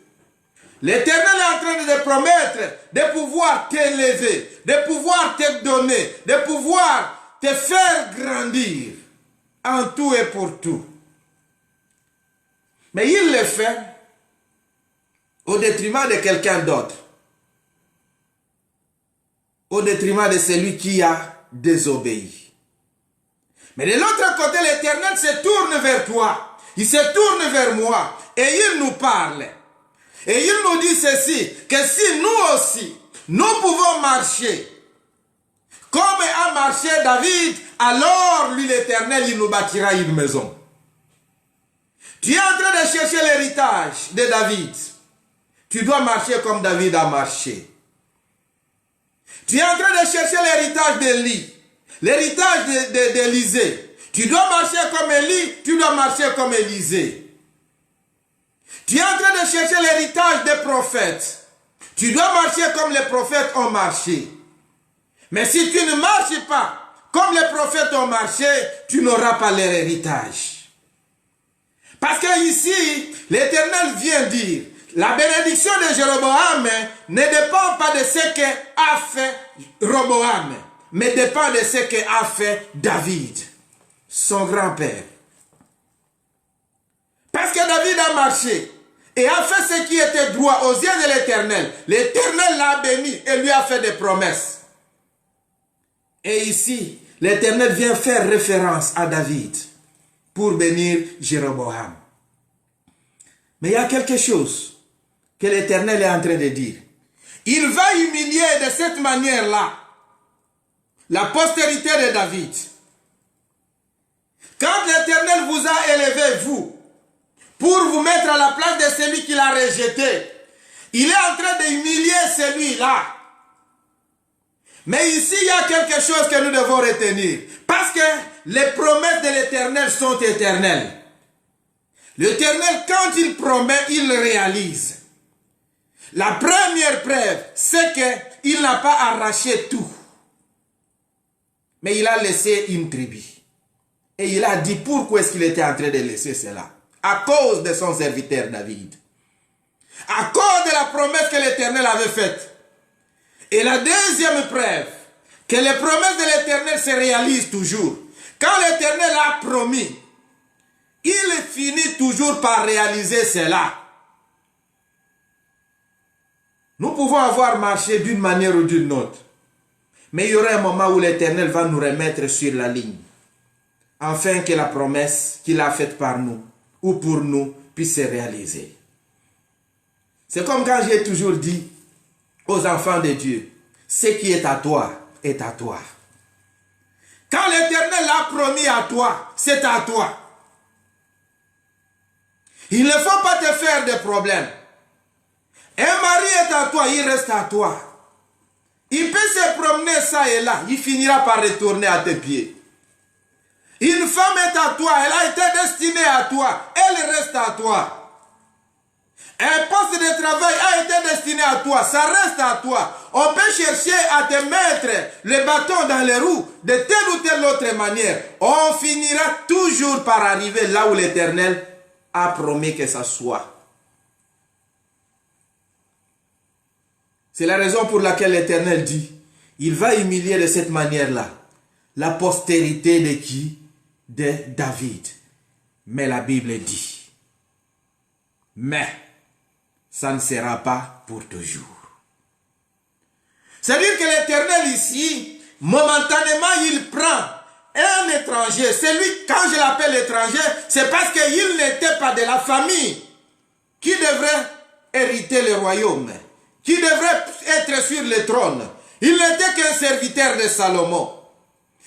L'Éternel est en train de te promettre de pouvoir t'élever, de pouvoir te donner, de pouvoir te faire grandir en tout et pour tout. Mais il le fait au détriment de quelqu'un d'autre. au détriment de celui qui a désobéi. Mais de l'autre côté, l'Éternel se tourne vers toi. Il se tourne vers moi et il nous parle. Et il nous dit ceci, que si nous aussi, nous pouvons marcher comme a marché David, alors lui l'Éternel, il nous bâtira une maison. Tu es en train de chercher l'héritage de David. Tu dois marcher comme David a marché. Tu es en train de chercher l'héritage d'Élie, l'héritage d'Élisée. Tu dois marcher comme Élie, tu dois marcher comme Élisée. Tu es en train de chercher l'héritage des prophètes. Tu dois marcher comme les prophètes ont marché. Mais si tu ne marches pas comme les prophètes ont marché, tu n'auras pas leur héritage. Parce que ici, l'Éternel vient dire, la bénédiction de Jéroboam ne dépend pas de ce qu'a fait Roboam, mais dépend de ce qu'a fait David, son grand-père. Parce que David a marché et a fait ce qui était droit aux yeux de l'Éternel. L'Éternel l'a béni et lui a fait des promesses. Et ici, l'Éternel vient faire référence à David pour bénir Jéroboam. Mais il y a quelque chose que l'Éternel est en train de dire. Il va humilier de cette manière-là la postérité de David. Quand l'Éternel vous a élevé, vous, pour vous mettre à la place de celui qui l'a rejeté, il est en train d'humilier celui-là. Mais ici, il y a quelque chose que nous devons retenir. Parce que les promesses de l'Éternel sont éternelles. L'Éternel, quand il promet, il réalise. La première preuve, c'est qu'il n'a pas arraché tout. Mais il a laissé une tribu. Et il a dit pourquoi est-ce qu'il était en train de laisser cela. À cause de son serviteur David. À cause de la promesse que l'Éternel avait faite. Et la deuxième preuve, que les promesses de l'Éternel se réalisent toujours. Quand l'Éternel a promis, il finit toujours par réaliser cela. Nous pouvons avoir marché d'une manière ou d'une autre. Mais il y aura un moment où l'Éternel va nous remettre sur la ligne. Afin que la promesse qu'il a faite par nous, ou pour nous, puisse se réaliser. C'est comme quand j'ai toujours dit aux enfants de Dieu, ce qui est à toi, est à toi. Quand l'Éternel l'a promis à toi, c'est à toi. Il ne faut pas te faire de problèmes. Un mari est à toi, il reste à toi. Il peut se promener ça et là, il finira par retourner à tes pieds. Une femme est à toi, elle a été destinée à toi, elle reste à toi. Un poste de travail a été destiné à toi, ça reste à toi. On peut chercher à te mettre le bâton dans les roues de telle ou telle autre manière. On finira toujours par arriver là où l'Éternel a promis que ça soit. C'est la raison pour laquelle l'Éternel dit, il va humilier de cette manière-là la postérité de qui? De David. Mais la Bible dit, mais ça ne sera pas pour toujours. C'est-à-dire que l'Éternel ici, momentanément, il prend un étranger. Celui, quand je l'appelle étranger, c'est parce qu'il n'était pas de la famille qui devrait hériter le royaume, qui devrait être sur le trône. Il n'était qu'un serviteur de Salomon.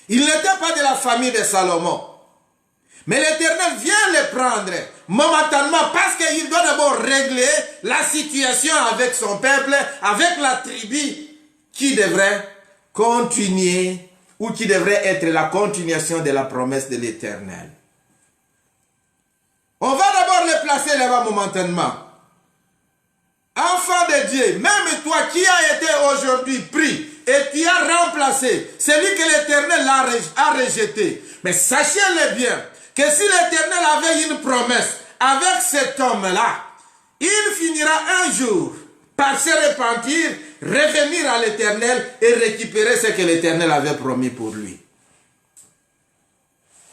Il n'était pas de la famille de Salomon. Mais l'Éternel vient le prendre momentanément parce qu'il doit d'abord régler la situation avec son peuple, avec la tribu qui devrait continuer ou qui devrait être la continuation de la promesse de l'Éternel. On va d'abord le placer là-bas momentanément. Enfant de Dieu, même toi qui as été aujourd'hui pris et qui as remplacé celui que l'Éternel a rejeté. Mais sachez-le bien, que si l'Éternel avait une promesse avec cet homme-là, il finira un jour par se repentir, revenir à l'Éternel et récupérer ce que l'Éternel avait promis pour lui.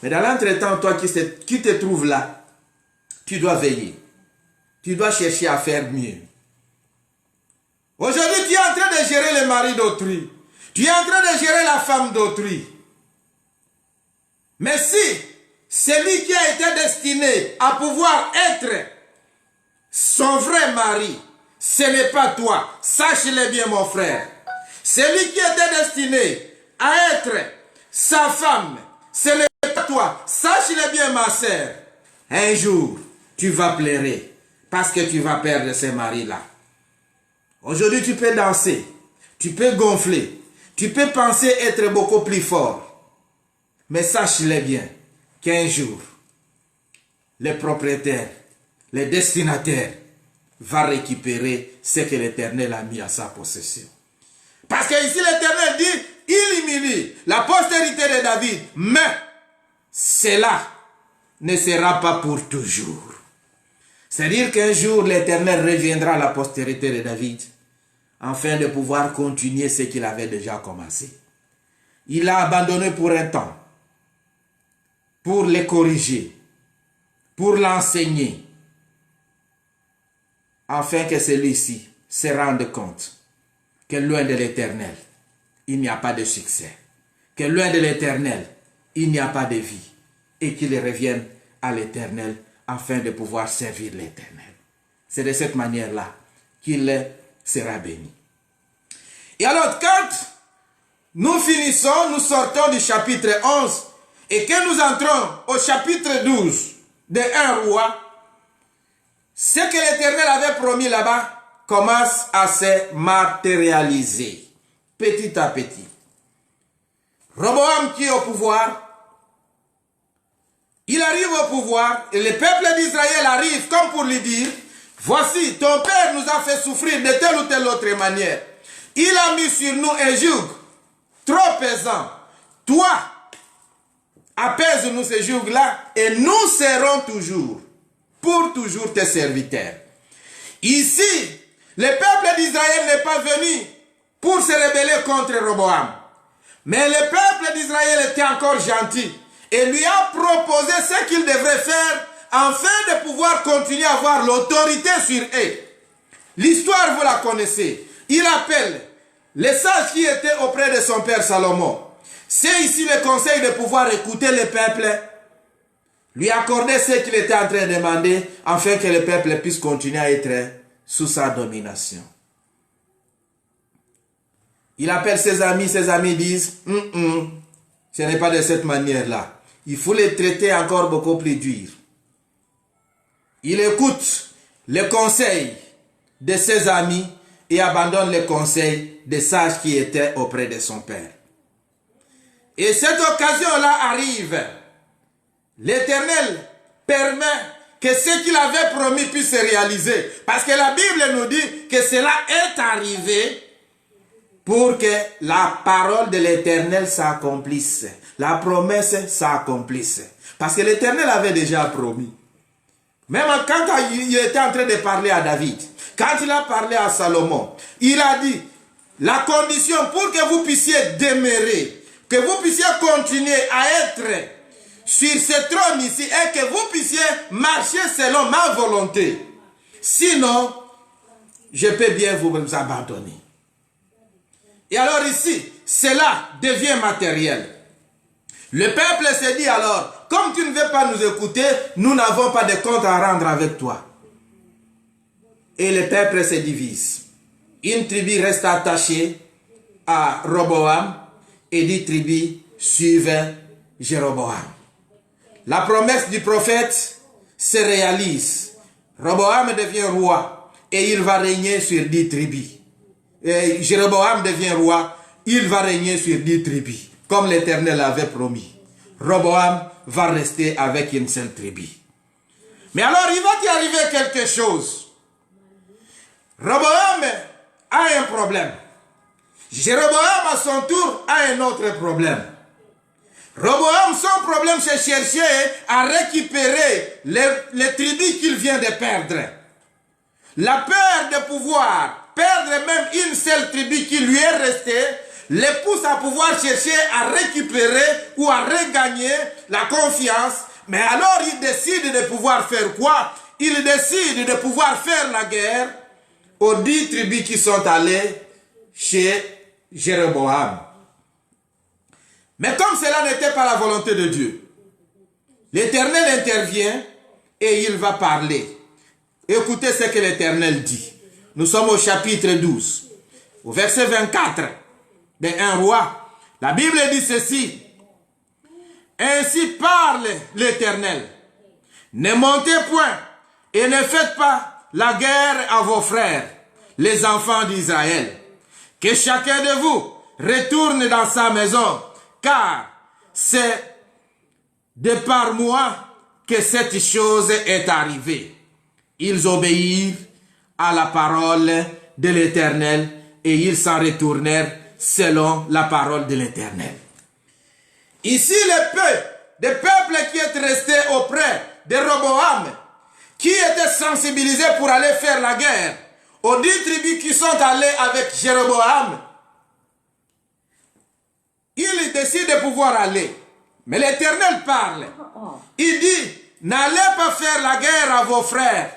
Mais dans l'entretemps, toi qui te trouves là, tu dois veiller. Tu dois chercher à faire mieux. Aujourd'hui, tu es en train de gérer le mari d'autrui. Tu es en train de gérer la femme d'autrui. Mais si celui qui a été destiné à pouvoir être son vrai mari, ce n'est pas toi, sache-le bien mon frère. Celui qui était destiné à être sa femme, ce n'est pas toi, sache-le bien ma sœur. Un jour, tu vas pleurer parce que tu vas perdre ce mari-là. Aujourd'hui, tu peux danser, tu peux gonfler, tu peux penser être beaucoup plus fort. Mais sache-le bien qu'un jour, le propriétaire, le destinataire va récupérer ce que l'Éternel a mis à sa possession. Parce que ici l'Éternel dit, il humilie la postérité de David, mais cela ne sera pas pour toujours. C'est-à-dire qu'un jour l'Éternel reviendra à la postérité de David afin de pouvoir continuer ce qu'il avait déjà commencé. Il l'a abandonné pour un temps, pour le corriger, pour l'enseigner, afin que celui-ci se rende compte que loin de l'Éternel, il n'y a pas de succès, que loin de l'Éternel, il n'y a pas de vie, et qu'il revienne à l'Éternel afin de pouvoir servir l'Éternel. C'est de cette manière-là qu'il sera béni. Et alors, quand nous finissons, nous sortons du chapitre 11 et que nous entrons au chapitre 12 de 1 roi, ce que l'Éternel avait promis là-bas commence à se matérialiser petit à petit. Roboam qui est au pouvoir, il arrive au pouvoir et le peuple d'Israël arrive comme pour lui dire, voici, ton père nous a fait souffrir de telle ou telle autre manière. Il a mis sur nous un joug trop pesant. Toi, apaise-nous ce joug-là et nous serons toujours, pour toujours tes serviteurs. Ici, le peuple d'Israël n'est pas venu pour se rebeller contre Roboam. Mais le peuple d'Israël était encore gentil et lui a proposé ce qu'il devrait faire afin de pouvoir continuer à avoir l'autorité sur eux. L'histoire, vous la connaissez. Il appelle les sages qui étaient auprès de son père Salomon. C'est ici le conseil de pouvoir écouter le peuple, lui accorder ce qu'il était en train de demander, afin que le peuple puisse continuer à être sous sa domination. Il appelle ses amis disent, ce n'est pas de cette manière-là. Il faut les traiter encore beaucoup plus dur. Il écoute les conseils de ses amis et abandonne les conseils des sages qui étaient auprès de son père. Et cette occasion-là arrive. L'Éternel permet que ce qu'il avait promis puisse se réaliser. Parce que la Bible nous dit que cela est arrivé pour que la parole de l'Éternel s'accomplisse. La promesse s'accomplisse. Parce que l'Éternel avait déjà promis. Même quand il était en train de parler à David, quand il a parlé à Salomon, il a dit, la condition pour que vous puissiez demeurer, que vous puissiez continuer à être sur ce trône ici, est que vous puissiez marcher selon ma volonté. Sinon, je peux bien vous abandonner. Et alors ici, cela devient matériel. Le peuple se dit alors, comme tu ne veux pas nous écouter, nous n'avons pas de compte à rendre avec toi. Et le peuple se divise. Une tribu reste attachée à Roboam et 10 tribus suivent Jéroboam. La promesse du prophète se réalise. Roboam devient roi et il va régner sur 10 tribus. Et Jéroboam devient roi, il va régner sur 10 tribus, comme l'Éternel avait promis. Roboam va rester avec une seule tribu. Mais alors il va y arriver quelque chose. Roboam a un problème. Jéroboam à son tour a un autre problème. Roboam, son problème, c'est chercher à récupérer les tribus qu'il vient de perdre. La peur de pouvoir perdre même une seule tribu qui lui est restée, le pousse à pouvoir chercher à récupérer ou à regagner la confiance. Mais alors il décide de pouvoir faire quoi? Il décide de pouvoir faire la guerre aux 10 tribus qui sont allées chez Jéroboam. Mais comme cela n'était pas la volonté de Dieu, l'Éternel intervient et il va parler. Écoutez ce que l'Éternel dit. Nous sommes au chapitre 12, au verset 24 de 1 Roi. La Bible dit ceci. Ainsi parle l'Éternel. Ne montez point et ne faites pas la guerre à vos frères, les enfants d'Israël. Que chacun de vous retourne dans sa maison, car c'est de par moi que cette chose est arrivée. Ils obéirent à la parole de l'Éternel et ils s'en retournèrent selon la parole de l'Éternel. Ici, le peuple qui est resté auprès de Roboam, qui était sensibilisé pour aller faire la guerre, aux 10 tribus qui sont allées avec Jéroboam, il décide de pouvoir aller. Mais l'Éternel parle. Il dit, n'allez pas faire la guerre à vos frères.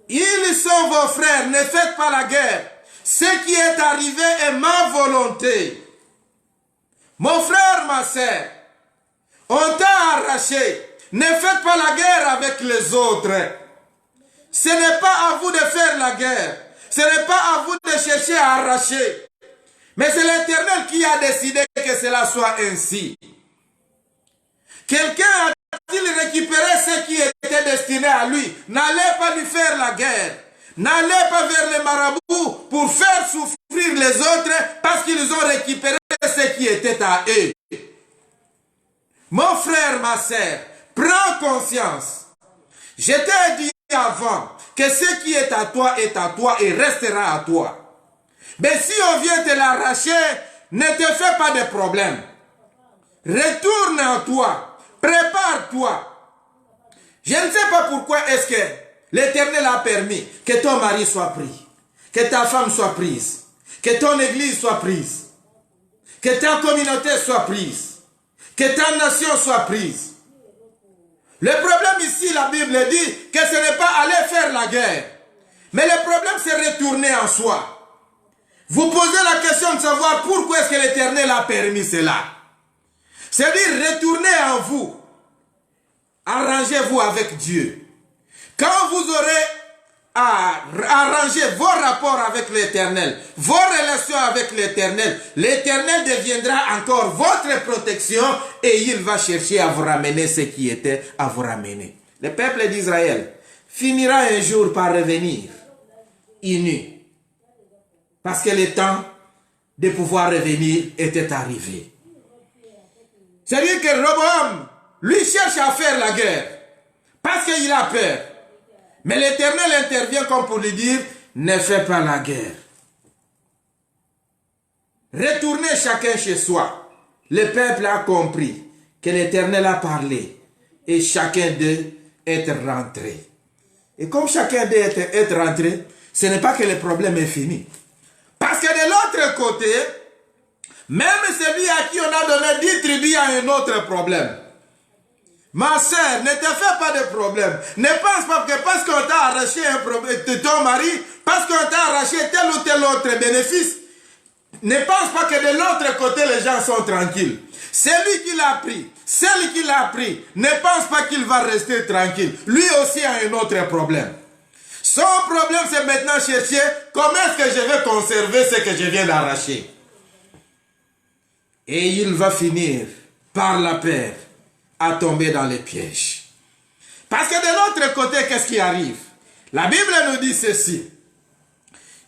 Ils sont vos frères, ne faites pas la guerre. Ce qui est arrivé est ma volonté. Mon frère, ma sœur, on t'a arraché. Ne faites pas la guerre avec les autres. Ce n'est pas à vous de faire la guerre. Ce n'est pas à vous de chercher à arracher. Mais c'est l'Éternel qui a décidé que cela soit ainsi. Quelqu'un a-t-il récupéré ce qui était destiné à lui? N'allez pas lui faire la guerre. N'allez pas vers les marabouts pour faire souffrir les autres parce qu'ils ont récupéré ce qui était à eux. Mon frère, ma sœur, prends conscience. Je t'ai dit avant que ce qui est à toi et restera à toi. Mais si on vient te l'arracher, ne te fais pas de problème. Retourne en toi. Prépare-toi. Je ne sais pas pourquoi est-ce que l'Éternel a permis que ton mari soit pris, que ta femme soit prise, que ton église soit prise, que ta communauté soit prise, que ta nation soit prise. Le problème ici, la Bible dit que ce n'est pas aller faire la guerre. Mais le problème, c'est retourner en soi. Vous posez la question de savoir pourquoi est-ce que l'Éternel a permis cela. C'est-à-dire, retournez en vous. Arrangez-vous avec Dieu. Quand vous aurez arrangé vos rapports avec l'Éternel, vos relations avec l'Éternel, l'Éternel deviendra encore votre protection et il va chercher à vous ramener ce qui était à vous ramener. Le peuple d'Israël finira un jour par revenir inu. Parce que le temps de pouvoir revenir était arrivé. C'est-à-dire que Roboam, lui cherche à faire la guerre. Parce qu'il a peur. Mais l'Éternel intervient comme pour lui dire, ne fais pas la guerre. Retournez chacun chez soi. Le peuple a compris que l'Éternel a parlé. Et chacun d'eux est rentré. Et comme chacun d'eux est rentré, ce n'est pas que le problème est fini. Parce que de l'autre côté, même celui à qui on a donné 10 tribus a un autre problème. Ma sœur, ne te fais pas de problème. Ne pense pas que parce qu'on t'a arraché ton mari, parce qu'on t'a arraché tel ou tel autre bénéfice, ne pense pas que de l'autre côté les gens sont tranquilles. Celui qui l'a pris, celle qui l'a pris, ne pense pas qu'il va rester tranquille. Lui aussi a un autre problème. Son problème, c'est maintenant chercher comment est-ce que je vais conserver ce que je viens d'arracher. Et il va finir par la peur à tomber dans les pièges. Parce que de l'autre côté, qu'est-ce qui arrive? La Bible nous dit ceci.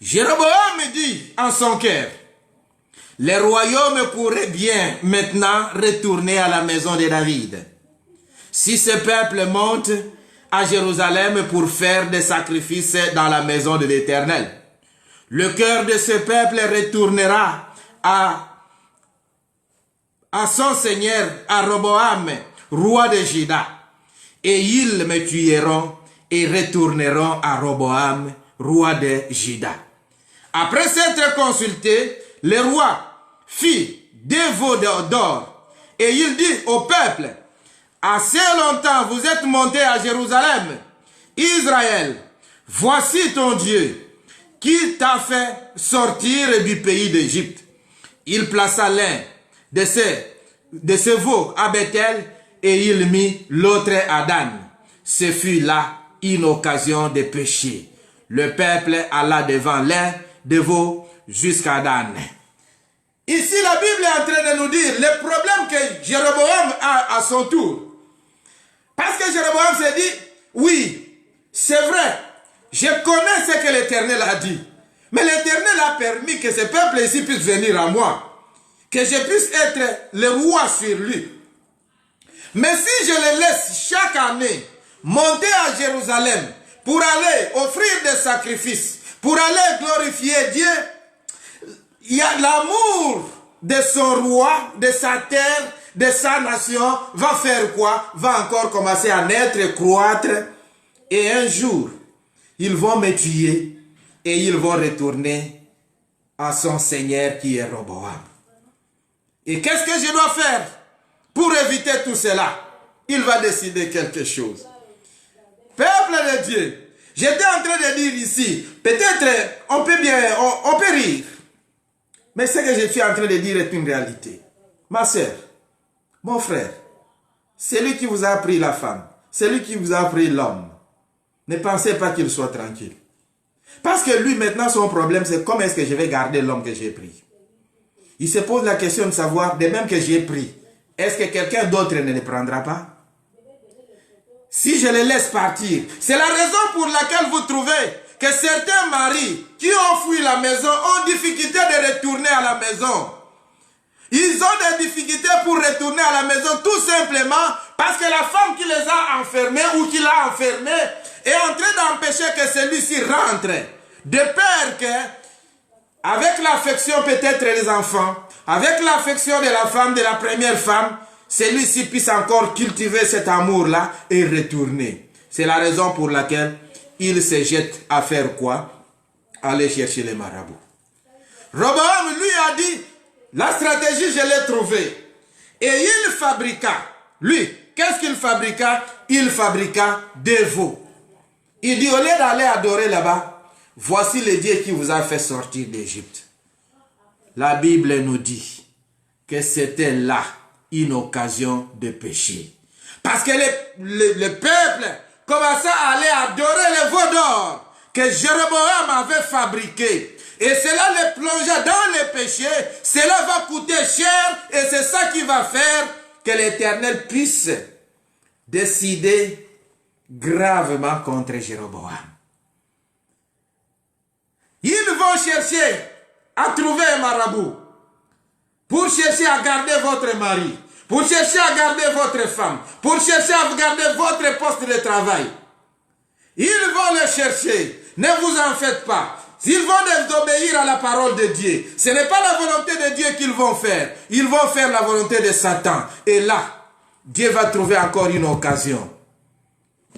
Jéroboam dit en son cœur, les royaumes pourraient bien maintenant retourner à la maison de David. Si ce peuple monte à Jérusalem pour faire des sacrifices dans la maison de l'Éternel, le cœur de ce peuple retournera à son seigneur, à Roboam, roi de Juda, et ils me tueront et retourneront à Roboam, roi de Juda. Après s'être consulté, le roi fit des veaux d'or, et il dit au peuple, assez longtemps vous êtes montés à Jérusalem, Israël, voici ton Dieu. qui t'a fait sortir du pays d'Égypte. Il plaça l'un de ses veaux à Bethel et il mit l'autre à Dan. Ce fut là une occasion de péché. Le peuple alla devant l'un de veaux jusqu'à Dan. Ici, la Bible est en train de nous dire le problème que Jéroboam a à son tour. Parce que Jéroboam s'est dit, oui, c'est vrai, je connais ce que l'Éternel a dit. Mais l'Éternel a permis que ce peuple ici puisse venir à moi. Que je puisse être le roi sur lui. Mais si je le laisse chaque année monter à Jérusalem pour aller offrir des sacrifices, pour aller glorifier Dieu, il y a l'amour de son roi, de sa terre, de sa nation, va faire quoi? Va encore commencer à naître, croître. Et un jour, ils vont me tuer et ils vont retourner à son Seigneur qui est Roboam. Et qu'est-ce que je dois faire pour éviter tout cela? Il va décider quelque chose. Peuple de Dieu, j'étais en train de dire ici, peut-être on peut rire. Mais ce que je suis en train de dire est une réalité. Ma soeur, mon frère, celui qui vous a pris la femme, celui qui vous a pris l'homme, ne pensez pas qu'il soit tranquille. Parce que lui, maintenant, son problème, c'est comment est-ce que je vais garder l'homme que j'ai pris. Il se pose la question de savoir, de même que j'ai pris, est-ce que quelqu'un d'autre ne le prendra pas? Si je le laisse partir, c'est la raison pour laquelle vous trouvez que certains maris qui ont fui la maison ont difficulté de retourner à la maison. Ils ont des difficultés pour retourner à la maison tout simplement parce que la femme qui les a enfermés ou qui l'a enfermé est en train d'empêcher que celui-ci rentre. De peur que, avec l'affection peut-être des enfants, avec l'affection de la femme, de la première femme, celui-ci puisse encore cultiver cet amour-là et retourner. C'est la raison pour laquelle il se jette à faire quoi? Aller chercher les marabouts. Roboam lui a dit, la stratégie je l'ai trouvée. Et il fabriqua, lui, qu'est-ce qu'il fabriqua? Il fabriqua des veaux. Il dit, au lieu d'aller adorer là-bas, voici le Dieu qui vous a fait sortir d'Égypte. La Bible nous dit que c'était là une occasion de péché. Parce que le peuple commença à aller adorer les veaux d'or que Jéroboam avait fabriqués. Et cela les plongea dans le péché. Cela va coûter cher et c'est ça qui va faire que l'Éternel puisse décider gravement contre Jéroboam. Ils vont chercher à trouver un marabout pour chercher à garder votre mari, pour chercher à garder votre femme, pour chercher à garder votre poste de travail. Ils vont le chercher. Ne vous en faites pas. S'ils vont désobéir à la parole de Dieu, ce n'est pas la volonté de Dieu qu'ils vont faire. Ils vont faire la volonté de Satan. Et là, Dieu va trouver encore une occasion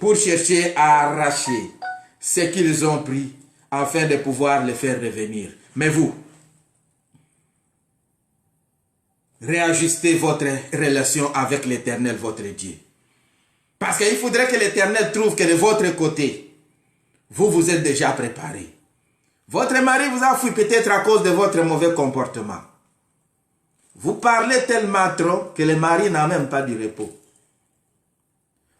pour chercher à arracher ce qu'ils ont pris afin de pouvoir les faire revenir. Mais vous, réajustez votre relation avec l'Éternel, votre Dieu. Parce qu'il faudrait que l'Éternel trouve que de votre côté, vous vous êtes déjà préparé. Votre mari vous a fui peut-être à cause de votre mauvais comportement. Vous parlez tellement trop que le mari n'a même pas du repos.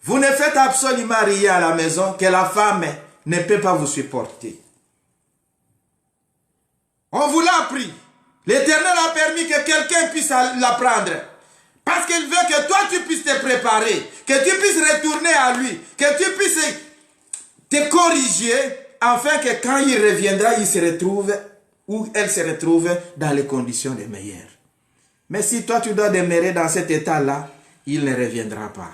Vous ne faites absolument rien à la maison que la femme ne peut pas vous supporter. On vous l'a appris. L'Éternel a permis que quelqu'un puisse l'apprendre. Parce qu'il veut que toi tu puisses te préparer, que tu puisses retourner à lui, que tu puisses te corriger, afin que quand il reviendra, il se retrouve, ou elle se retrouve dans les conditions les meilleures. Mais si toi tu dois demeurer dans cet état-là, il ne reviendra pas.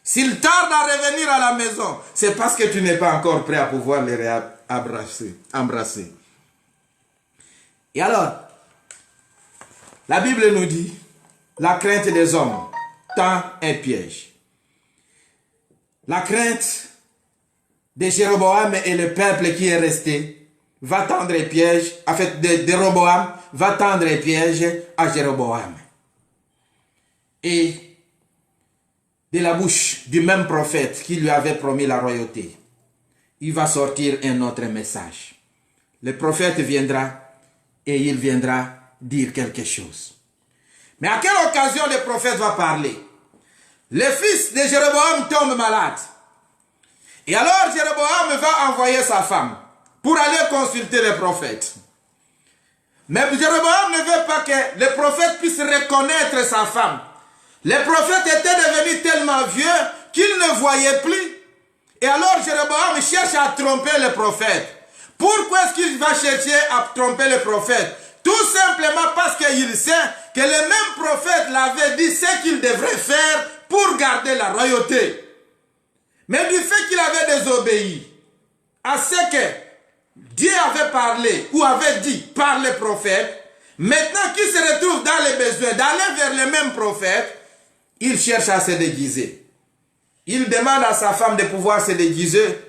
S'il tarde à revenir à la maison, c'est parce que tu n'es pas encore prêt à pouvoir les embrasser. Et alors, la Bible nous dit, la crainte des hommes tend un piège. La crainte de Jéroboam et le peuple qui est resté va tendre un piège, en fait, de Roboam va tendre un piège à Jéroboam. Et de la bouche du même prophète qui lui avait promis la royauté, il va sortir un autre message. le prophète viendra et il viendra dire quelque chose. Mais à quelle occasion le prophète va parler? Le fils de Jéroboam tombe malade. Et alors Jéroboam va envoyer sa femme pour aller consulter le prophète. Mais Jéroboam ne veut pas que le prophète puisse reconnaître sa femme. Le prophète était devenu tellement vieux qu'il ne voyait plus. Et alors Jéroboam cherche à tromper le prophète. Pourquoi est-ce qu'il va chercher à tromper le prophète? Tout simplement parce qu'il sait que le même prophète l'avait dit ce qu'il devrait faire pour garder la royauté. Mais du fait qu'il avait désobéi à ce que Dieu avait parlé ou avait dit par le prophète, maintenant qu'il se retrouve dans les besoins d'aller vers le même prophète, il cherche à se déguiser. Il demande à sa femme de pouvoir se déguiser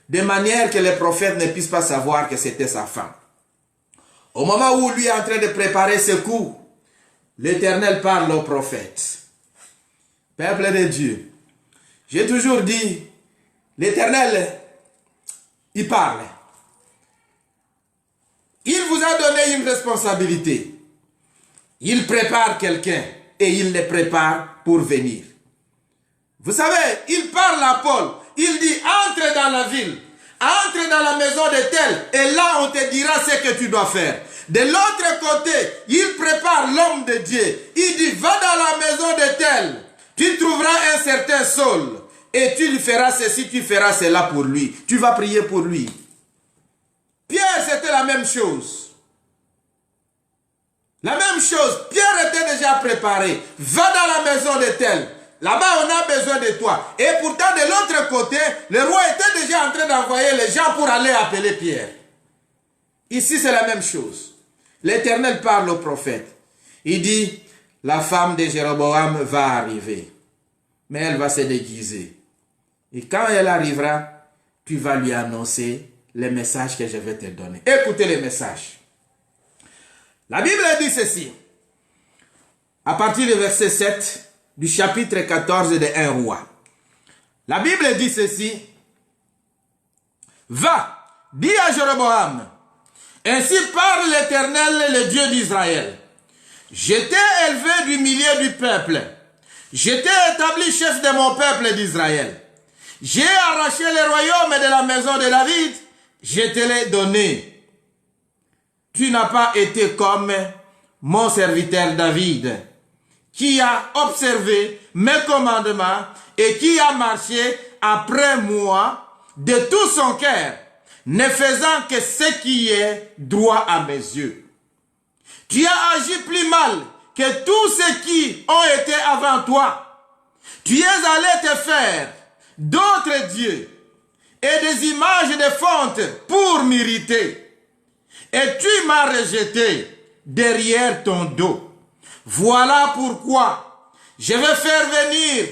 de manière que le prophète ne puisse pas savoir que c'était sa femme. Au moment où lui est en train de préparer ce coup, l'Éternel parle au prophète. Peuple de Dieu, j'ai toujours dit, l'Éternel, il parle. Il vous a donné une responsabilité. Il prépare quelqu'un et il le prépare pour venir. Vous savez, il parle à Paul. Il dit, entre dans la ville, entre dans la maison de tel, et là on te dira ce que tu dois faire. De l'autre côté, il prépare l'homme de Dieu. Il dit, va dans la maison de tel, tu trouveras un certain Saul, et tu lui feras ceci, tu feras cela pour lui. Tu vas prier pour lui. Pierre, c'était la même chose. La même chose, Pierre était déjà préparé. Va dans la maison de tel. Là-bas, on a besoin de toi. Et pourtant, de l'autre côté, le roi était déjà en train d'envoyer les gens pour aller appeler Pierre. Ici, c'est la même chose. L'Éternel parle au prophète. Il dit, la femme de Jéroboam va arriver. Mais elle va se déguiser. Et quand elle arrivera, tu vas lui annoncer les messages que je vais te donner. Écoutez les messages. La Bible dit ceci. À partir du verset 7 du chapitre 14 de 1 roi. La Bible dit ceci. Va, dis à Jéroboam, ainsi parle l'Éternel, le Dieu d'Israël. Je t'ai élevé du milieu du peuple. Je t'ai établi chef de mon peuple d'Israël. J'ai arraché le royaume de la maison de David. Je te l'ai donné. Tu n'as pas été comme mon serviteur David, qui a observé mes commandements et qui a marché après moi de tout son cœur, ne faisant que ce qui est droit à mes yeux. Tu as agi plus mal que tous ceux qui ont été avant toi. Tu es allé te faire d'autres dieux et des images de fonte pour m'irriter. Et tu m'as rejeté derrière ton dos. Voilà pourquoi je vais faire venir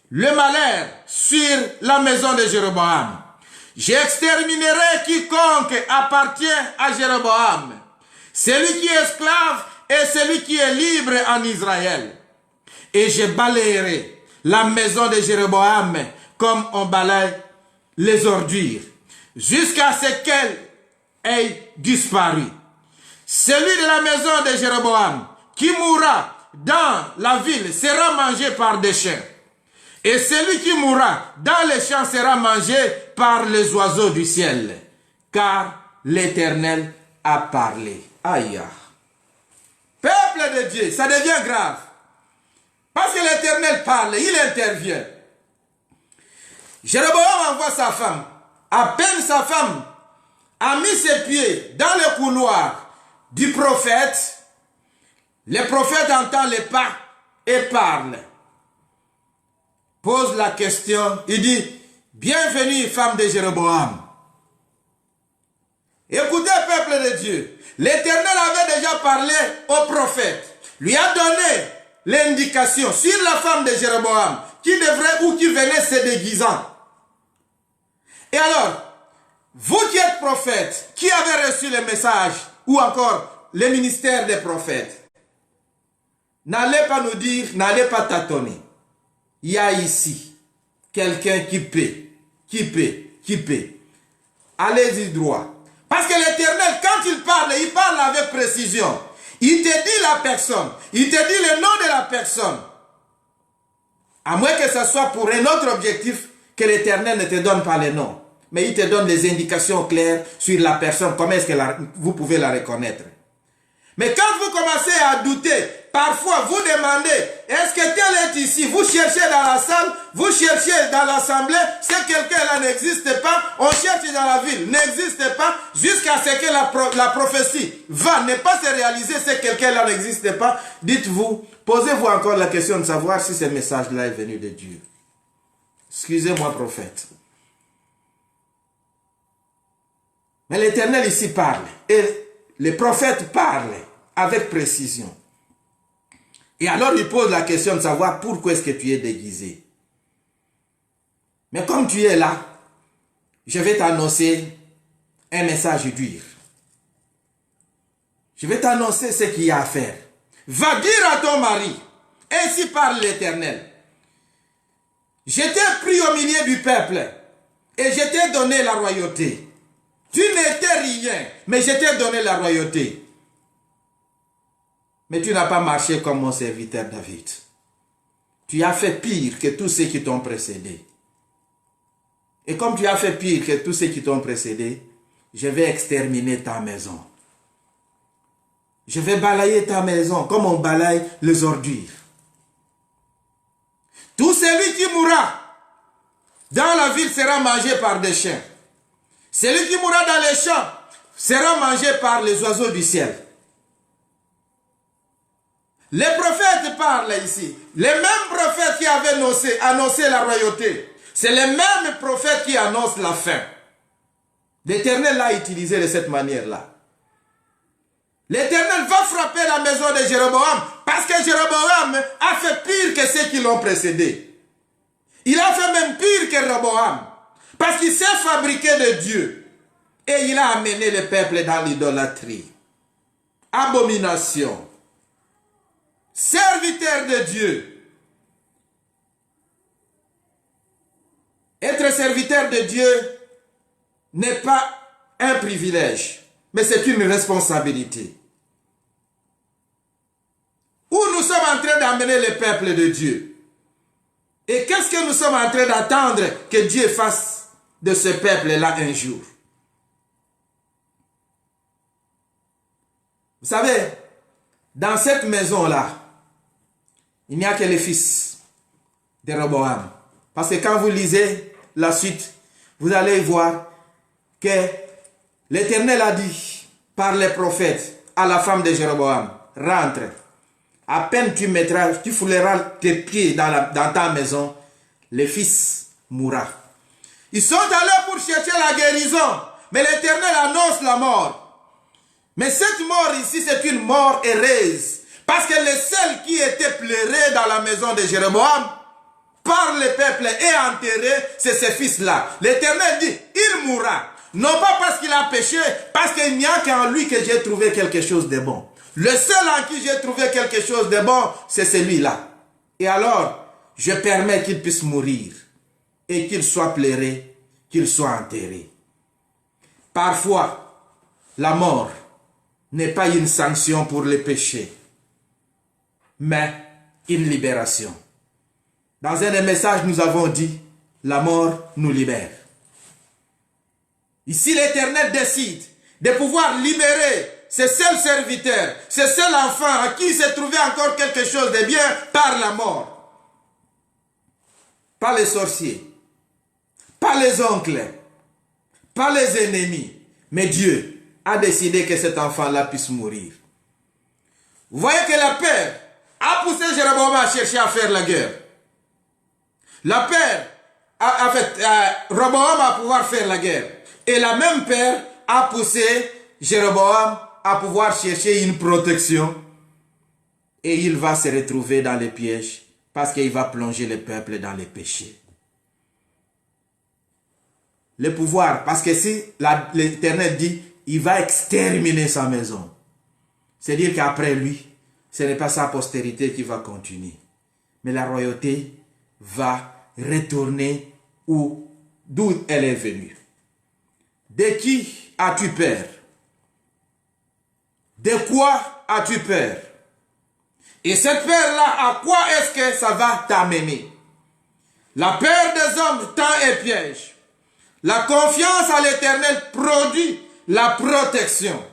le malheur sur la maison de Jéroboam. J'exterminerai quiconque appartient à Jéroboam, celui qui est esclave et celui qui est libre en Israël. Et je balayerai la maison de Jéroboam comme on balaye les ordures, jusqu'à ce qu'elle ait disparu. Celui de la maison de Jéroboam qui mourra dans la ville sera mangé par des chiens. Et celui qui mourra dans les champs sera mangé par les oiseaux du ciel. Car l'Éternel a parlé. Aïe. Peuple de Dieu, ça devient grave. Parce que l'Éternel parle, il intervient. Jéroboam envoie sa femme. À peine sa femme a mis ses pieds dans le couloir du prophète, le prophète entend les pas et parle. Pose la question, il dit, bienvenue femme de Jéroboam. Écoutez peuple de Dieu, l'Éternel avait déjà parlé au prophète, lui a donné l'indication sur la femme de Jéroboam qui devrait ou qui venait se déguisant. Et alors, vous qui êtes prophète, qui avez reçu le message ou encore le ministère des prophètes, n'allez pas nous dire, n'allez pas tâtonner. Il y a ici quelqu'un qui peut. Allez-y droit. Parce que l'Éternel, quand il parle avec précision. Il te dit la personne, il te dit le nom de la personne. À moins que ce soit pour un autre objectif, que l'Éternel ne te donne pas le nom. Mais il te donne des indications claires sur la personne, comment est-ce que vous pouvez la reconnaître. Mais quand vous commencez à douter, parfois vous demandez, est-ce que tel est ici? Vous cherchez dans la salle, vous cherchez dans l'assemblée, si quelqu'un là n'existe pas, on cherche dans la ville, n'existe pas, jusqu'à ce que la prophétie ne pas se réaliser si quelqu'un là n'existe pas. Dites-vous, posez-vous encore la question de savoir si ce message-là est venu de Dieu. Excusez-moi, prophète. Mais l'Éternel ici parle, et les prophètes parlent avec précision. Et alors il pose la question de savoir pourquoi est-ce que tu es déguisé. Mais comme tu es là, je vais t'annoncer un message dur. Je vais t'annoncer ce qu'il y a à faire. Va dire à ton mari, ainsi parle l'Éternel. Je t'ai pris au milieu du peuple et je t'ai donné la royauté. Tu n'étais rien, mais je t'ai donné la royauté. Mais tu n'as pas marché comme mon serviteur David. Tu as fait pire que tous ceux qui t'ont précédé. Et comme tu as fait pire que tous ceux qui t'ont précédé, je vais exterminer ta maison. Je vais balayer ta maison comme on balaye les ordures. Tout celui qui mourra dans la ville sera mangé par des chiens. Celui qui mourra dans les champs sera mangé par les oiseaux du ciel. Les prophètes parlent ici. Les mêmes prophètes qui avaient annoncé la royauté. C'est les mêmes prophètes qui annoncent la fin. L'Éternel l'a utilisé de cette manière-là. L'Éternel va frapper la maison de Jéroboam parce que Jéroboam a fait pire que ceux qui l'ont précédé. Il a fait même pire que Jéroboam parce qu'il s'est fabriqué de Dieu et il a amené le peuple dans l'idolâtrie. Abomination. Serviteur de Dieu. Être serviteur de Dieu n'est pas un privilège, mais c'est une responsabilité. Où nous sommes en train d'amener le peuple de Dieu. Et qu'est-ce que nous sommes en train d'attendre que Dieu fasse de ce peuple-là un jour? Vous savez, dans cette maison-là, il n'y a que les fils de Roboam. Parce que quand vous lisez la suite, vous allez voir que l'Éternel a dit par les prophètes à la femme de Jéroboam, rentre. À peine tu fouleras tes pieds dans ta maison, le fils mourra. Ils sont allés pour chercher la guérison, mais l'Éternel annonce la mort. Mais cette mort ici, c'est une mort heureuse. Parce que le seul qui était pleuré dans la maison de Jéroboam, par le peuple et enterré, c'est ce fils-là. L'Éternel dit, il mourra. Non pas parce qu'il a péché, parce qu'il n'y a qu'en lui que j'ai trouvé quelque chose de bon. Le seul en qui j'ai trouvé quelque chose de bon, c'est celui-là. Et alors, je permets qu'il puisse mourir et qu'il soit pleuré, qu'il soit enterré. Parfois, la mort n'est pas une sanction pour le péché, mais une libération. Dans un des messages, nous avons dit, la mort nous libère. Ici, l'Éternel décide de pouvoir libérer ce seul serviteur, ce seul enfant à qui s'est trouvé encore quelque chose de bien par la mort. Pas les sorciers, pas les oncles, pas les ennemis, mais Dieu a décidé que cet enfant-là puisse mourir. Vous voyez que la peur a poussé Jéroboam à chercher à faire la guerre. La peur a fait Roboam à pouvoir faire la guerre. Et la même peur a poussé Jéroboam à pouvoir chercher une protection. Et il va se retrouver dans les pièges parce qu'il va plonger le peuple dans les péchés. Le pouvoir, parce que si l'Éternel dit, il va exterminer sa maison. C'est-à-dire qu'après lui, ce n'est pas sa postérité qui va continuer. Mais la royauté va retourner d'où elle est venue. De qui as-tu peur? De quoi as-tu peur? Et cette peur-là, à quoi est-ce que ça va t'amener? La peur des hommes tend et piège. La confiance à l'Éternel produit la protection.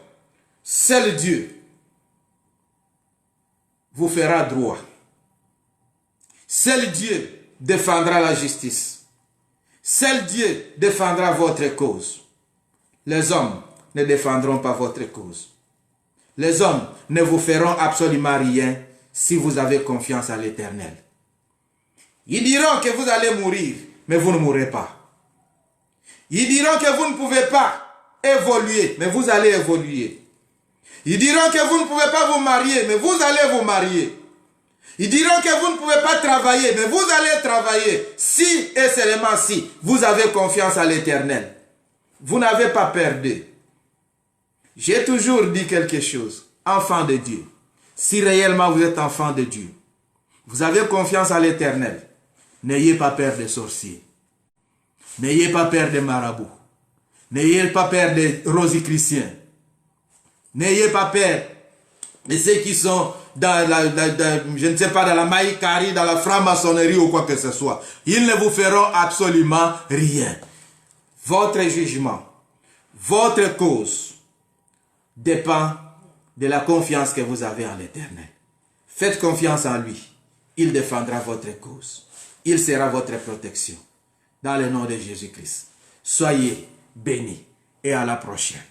Seul Dieu vous fera droit. Seul Dieu défendra la justice. Seul Dieu défendra votre cause. Les hommes ne défendront pas votre cause. Les hommes ne vous feront absolument rien si vous avez confiance à l'Éternel. Ils diront que vous allez mourir, mais vous ne mourrez pas. Ils diront que vous ne pouvez pas évoluer, mais vous allez évoluer. Ils diront que vous ne pouvez pas vous marier, mais vous allez vous marier. Ils diront que vous ne pouvez pas travailler, mais vous allez travailler. Si et seulement si vous avez confiance à l'Éternel. Vous n'avez pas peur d'eux. J'ai toujours dit quelque chose. Enfant de Dieu. Si réellement vous êtes enfant de Dieu, vous avez confiance à l'Éternel. N'ayez pas peur des sorciers. N'ayez pas peur des marabouts. N'ayez pas peur des rosicruciens. N'ayez pas peur de ceux qui sont dans je ne sais pas, dans la maïkari, dans la franc-maçonnerie ou quoi que ce soit. Ils ne vous feront absolument rien. Votre jugement, votre cause dépend de la confiance que vous avez en l'Éternel. Faites confiance en lui. Il défendra votre cause. Il sera votre protection. Dans le nom de Jésus-Christ. Soyez bénis et à la prochaine.